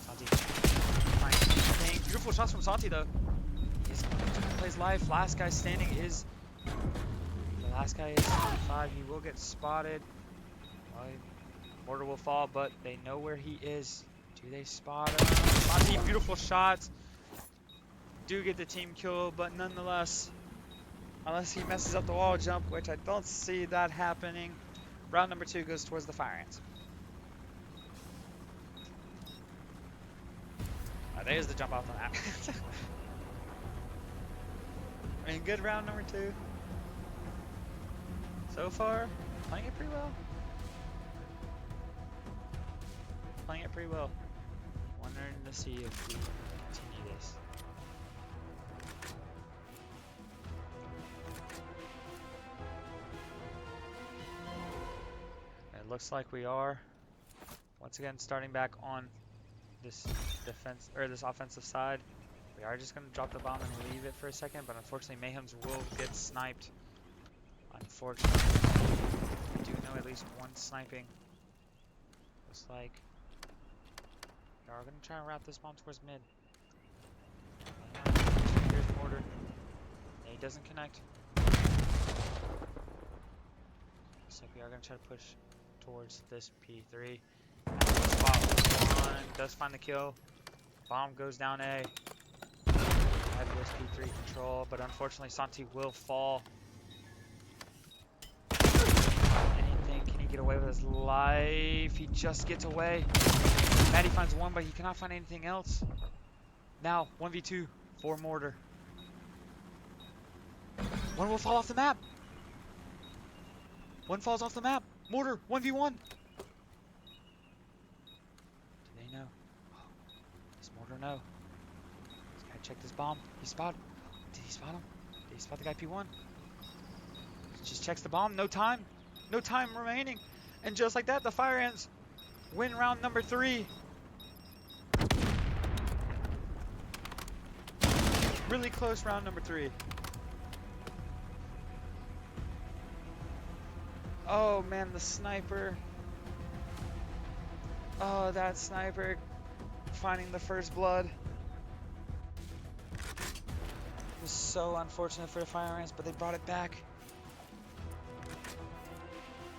Santi finds anything. Beautiful shots from Santi though. He's trying to play his life. Last guy standing is the last guy is 5. He will get spotted. Mortar will fall, but they know where he is. Do they spot him? Santi, beautiful shots. Do get the team kill, but nonetheless, unless he messes up the wall jump, which I don't see that happening, round number 2 goes towards the Fire Ants. There's the jump off the map. I mean, good round number 2. So far, playing it pretty well. Playing it pretty well. Wondering to see if we continue this. It looks like we are once again starting back on this defense or this offensive side. We are just going to drop the bomb and leave it for a second, but unfortunately Mayhems will get sniped. Unfortunately, we do know at least 1 sniping. Looks like we are going to try and route this bomb towards mid. Here's Mortar. He doesn't connect. Looks like we are going to try to push towards this P3. Spot 1, does find the kill. Bomb goes down A. Fabulous P3 control, but unfortunately Santi will fall. Anything, can he get away with his life? He just gets away. Maddie finds 1, but he cannot find anything else. Now, 1v2 for Mortar. 1 will fall off the map. 1 falls off the map. Mortar, 1v1. Do they know? Does Mortar know? This guy checked his bomb. He spotted. Did he spot him? Did he spot the guy P1? Just checks the bomb. No time. No time remaining. And just like that, the Fire Ants win round number 3. Really close round number 3. Oh man, the sniper. Oh, that sniper finding the first blood. It was so unfortunate for the Fire Ants, but they brought it back.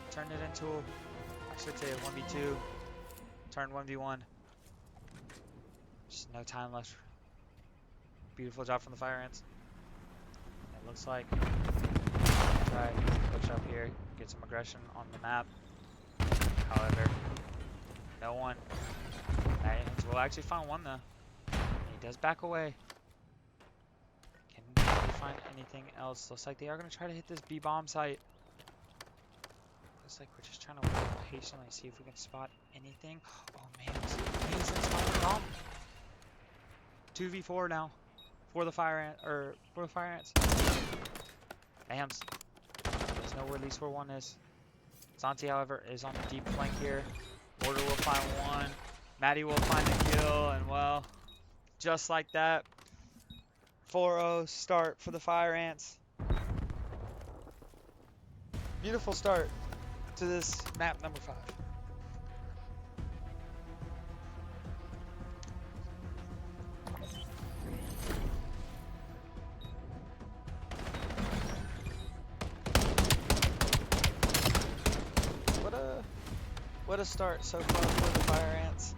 Turned it into, I should say, a 1v2. Turned 1v1. Just no time left. Beautiful job from the Fire Ants. It looks like try to push up here, get some aggression on the map. However, no one. We'll actually find 1 though. He does back away. Can we find anything else? Looks like they are going to try to hit this B bomb site. Looks like we're just trying to wait patiently, see if we can spot anything. Oh man, he's spotting the bomb. 2v4 now for the Fire Ants. Ams. There's nowhere at least where 1 is. Santi, however, is on the deep flank here. Mortar will find 1. Maddie will find the kill, and well, just like that, 4-0 start for the Fire Ants. Beautiful start to this map number 5. What a start so far for the Fire Ants.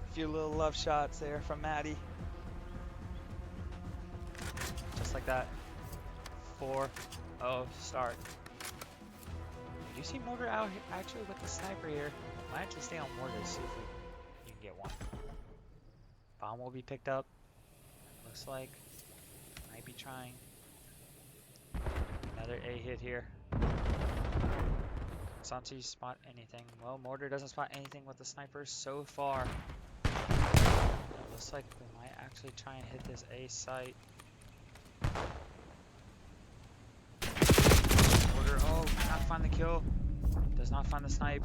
A few little love shots there from Maddie. Just like that. 4-0 start. You see Mortar out here, actually with the sniper here. Might actually stay on Mortar to see if we can get 1. Bomb will be picked up. Looks like might be trying. Another A hit here. Santi spot anything? Well, Mortar doesn't spot anything with the sniper so far. It looks like we might actually try and hit this A site. Mortar, oh, cannot find the kill. Does not find the snipe.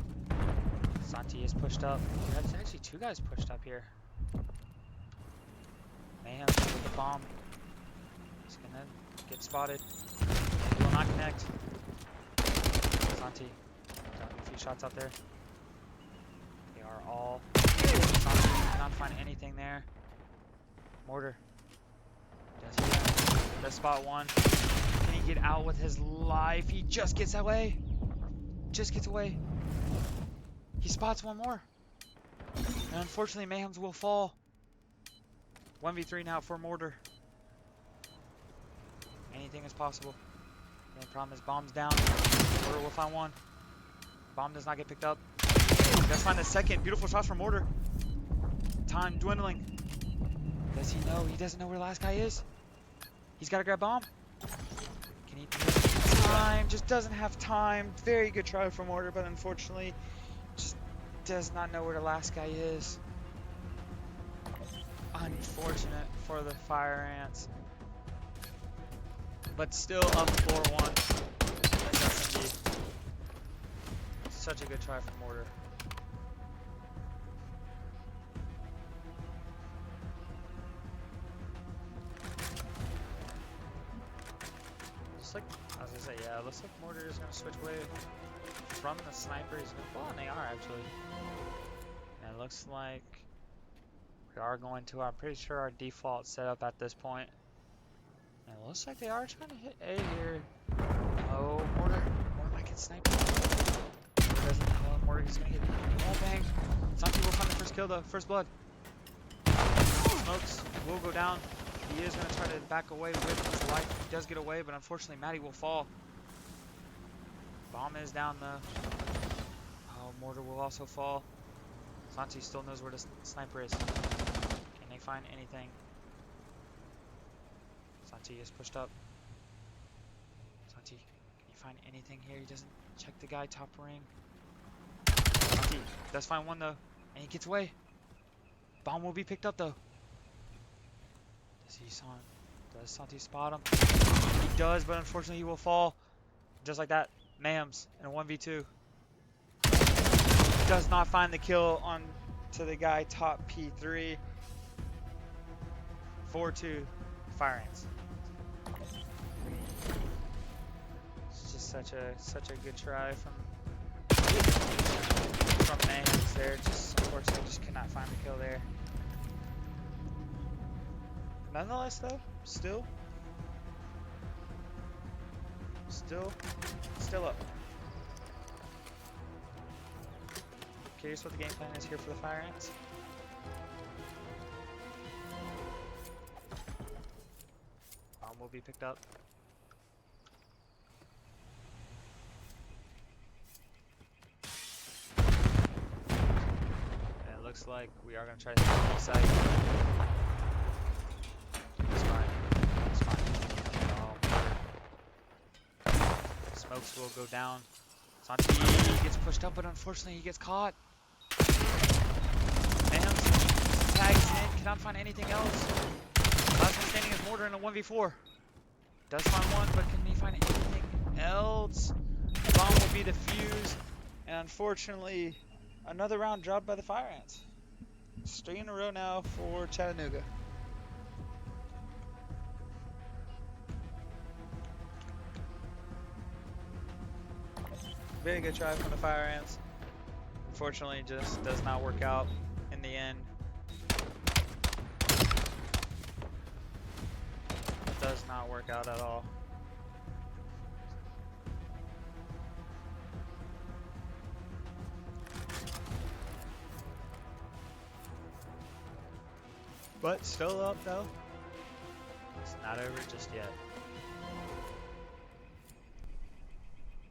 Santi is pushed up. That's actually 2 guys pushed up here. Mayhem with the bomb. He's gonna get spotted. He will not connect. Santi got a few shots out there. They are all. Santi cannot find anything there. Mortar. Does spot one. Can he get out with his life? He just gets away. Just gets away. He spots one more. And unfortunately, Mayhems will fall. 1v3 now for Mortar. Anything is possible. The only problem is bomb's down. Mortar will find one. Bomb does not get picked up. Let's find the second. Beautiful shot from Mortar. Time dwindling. Does he know? He doesn't know where the last guy is. He's got to grab bomb. Can he? Time. Just doesn't have time. Very good try from Mortar, but unfortunately, just does not know where the last guy is. Unfortunate for the Fire Ants. But still up 4-1. That's SMG. Such a good try from Mortar. Looks like, I was gonna say, yeah, looks like Mortar is gonna switch away from the sniper. He's gonna, well, and they are actually. And it looks like we are going to, I'm pretty sure, our default setup at this point. And it looks like they are trying to hit A here. Oh, Mortar might get sniped. Mortar doesn't know. Mortar is gonna get wall bang. Santi will find the first kill though, first blood. Smokes will go down. He is gonna try to back away with his life. He does get away, but unfortunately Maddie will fall. Bomb is down though. Oh, Mortar will also fall. Santi still knows where the sniper is. Can they find anything? Santi is pushed up. Santi, can you find anything here? He doesn't check the guy top ring. Santi does find one though, and he gets away. Bomb will be picked up though. Does Santi spot him? He does, but unfortunately he will fall. Just like that, Mayhems in a 1v2. Does not find the kill on to the guy top P3. 4-2 Fire Ants. It's just such a good try from Mayhems there. Just unfortunately just could not find the kill there. Nonetheless though, still up. Curious what the game plan is here for the Fire Ants. Bomb will be picked up. And it looks like we are going to try to hit the B site. It's fine. It's fine. Smokes will go down. Santi gets pushed up, but unfortunately he gets caught. Mayhems tags in, cannot find anything else. Last one standing is Mortar in a 1v4. Does find one, but can he find anything else? Bomb will be the fuse, and unfortunately, another round dropped by the Fire Ants. 3 in a row now for Chattanooga. Very good try from the Fire Ants. Unfortunately, just does not work out in the end. It does not work out at all. But still up though. It's not over just yet.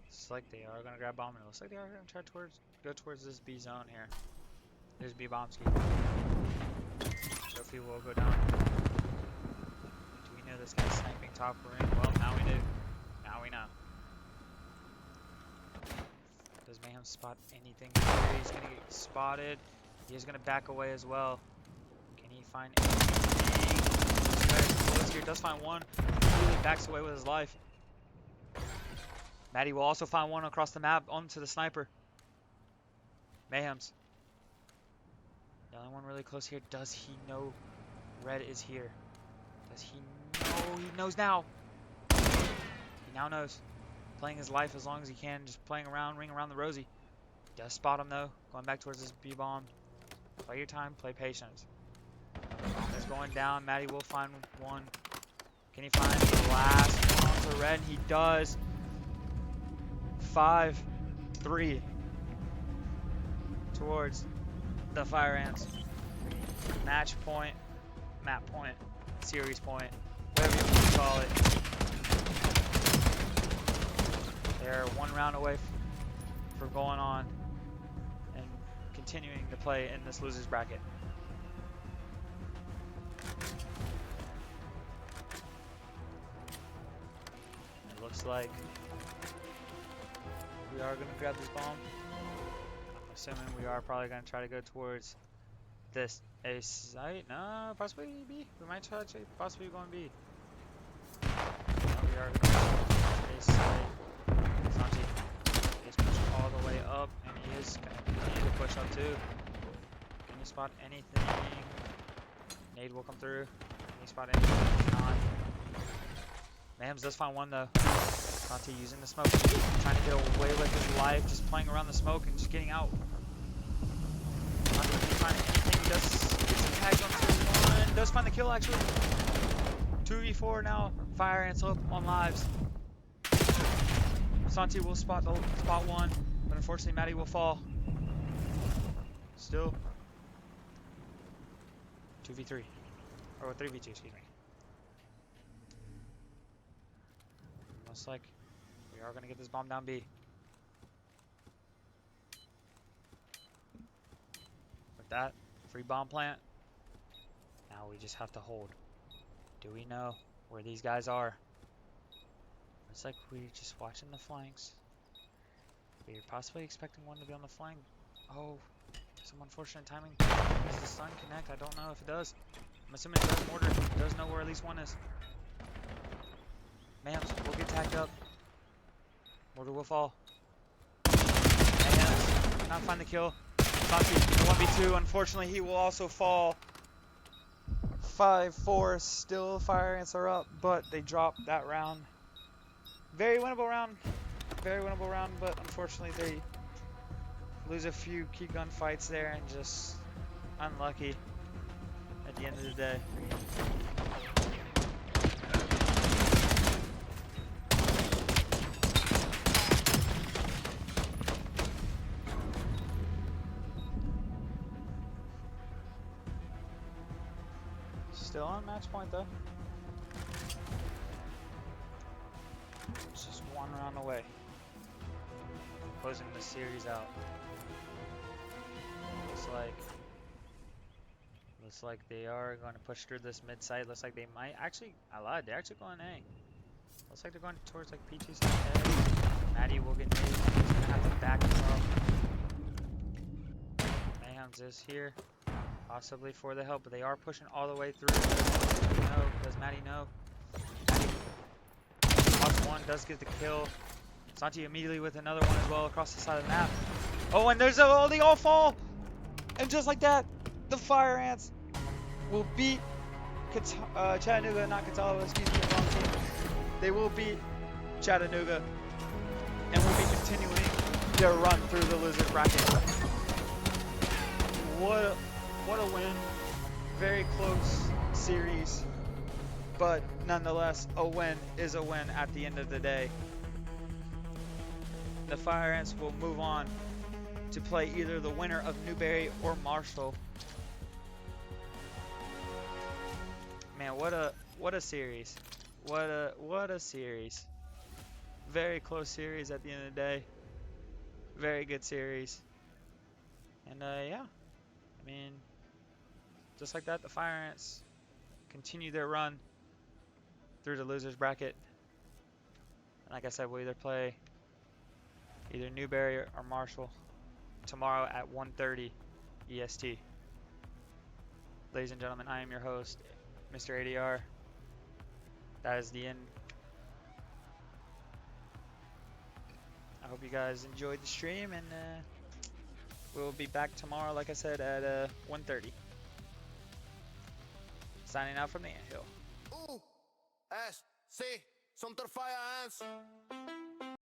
Looks like they are gonna grab bomb, and it looks like they are gonna try go towards this B zone here. There's B bombski. Trophy will go down. Do we know this guy's sniping top ring? Well, now we do. Now we know. Does Mayhem spot anything here? He's gonna get spotted. He is gonna back away as well. Can he find anything? This guy does find one. He really backs away with his life. Maddie will also find one across the map onto the sniper. Mayhems. The only one really close here. Does he know red is here? Does he know? He knows now. He now knows. Playing his life as long as he can. Just playing around, ring around the rosy. Does spot him though. Going back towards this B-bomb. Play your time, play patience. Bomb is going down. Maddie will find one. Can he find the last one onto red? He does. 5-3 towards the Fire Ants. Match point, map point, series point, whatever you want to call it. They're one round away for going on and continuing to play in this losers bracket. It looks like we are going to grab this bomb. I'm assuming we are probably going to try to go towards this A site. No, possibly B. We might try to possibly go on B. No, we are going to go A site. Santi is pushing all the way up, and he is going to continue to push up too. Can you spot anything? Nade will come through. Can you spot anything? He's not. Mayhems does find one though. Santi using the smoke, trying to get away with his life, just playing around the smoke and just getting out. Santi can't find anything. He does get some tags on 2-1. Does find the kill actually. 2v4 now. Fire Ants up on lives. Santi will spot one, but unfortunately Maddie will fall. Still 2v3 or 3v2, excuse me. Looks like we are gonna get this bomb down B. With that, free bomb plant. Now we just have to hold. Do we know where these guys are? It's like we're just watching the flanks. We're possibly expecting one to be on the flank. Oh, some unfortunate timing. Does the sun connect? I don't know if it does. I'm assuming it does. Mortar does know where at least one is. Mayhems will get tagged up. Mortar will fall. Mayhems cannot find the kill. Santi 1v2. Unfortunately, he will also fall. 5-4. Still Fire Ants are up, but they dropped that round. Very winnable round. Very winnable round, but unfortunately they lose a few key gunfights there and just unlucky at the end of the day. Still on match point though. It's just one round away. Closing the series out. Looks like they are going to push through this mid site. Looks like they might actually. I lied. They're actually going A. Looks like they're going towards like P2 side A. Maddie will get made. He's gonna have to back him up. Mayhems is here, possibly for the help, but they are pushing all the way through. Does Maddie know? Spots one, does get the kill. Santi immediately with another one as well across the side of the map. Oh, and there's they all fall! And just like that, the Fire Ants will beat Chattanooga, not Catawba, excuse me, wrong team. They will beat Chattanooga and will be continuing their run through the losers bracket. What a win. Very close series. But nonetheless, a win is a win at the end of the day. The Fire Ants will move on to play either the winner of Newberry or Marshall. Man, what a series. What a series. Very close series at the end of the day. Very good series. And yeah. I mean, just like that, the Fire Ants continue their run through the losers bracket. And like I said, we'll either play either Newberry or Marshall tomorrow at 1:30 EST. Ladies and gentlemen, I am your host, Mr. ADR. That is the end I hope you guys enjoyed the stream, and we'll be back tomorrow, like I said, at 1:30. Signing out from the anthill. S, C, Sumter fire ants.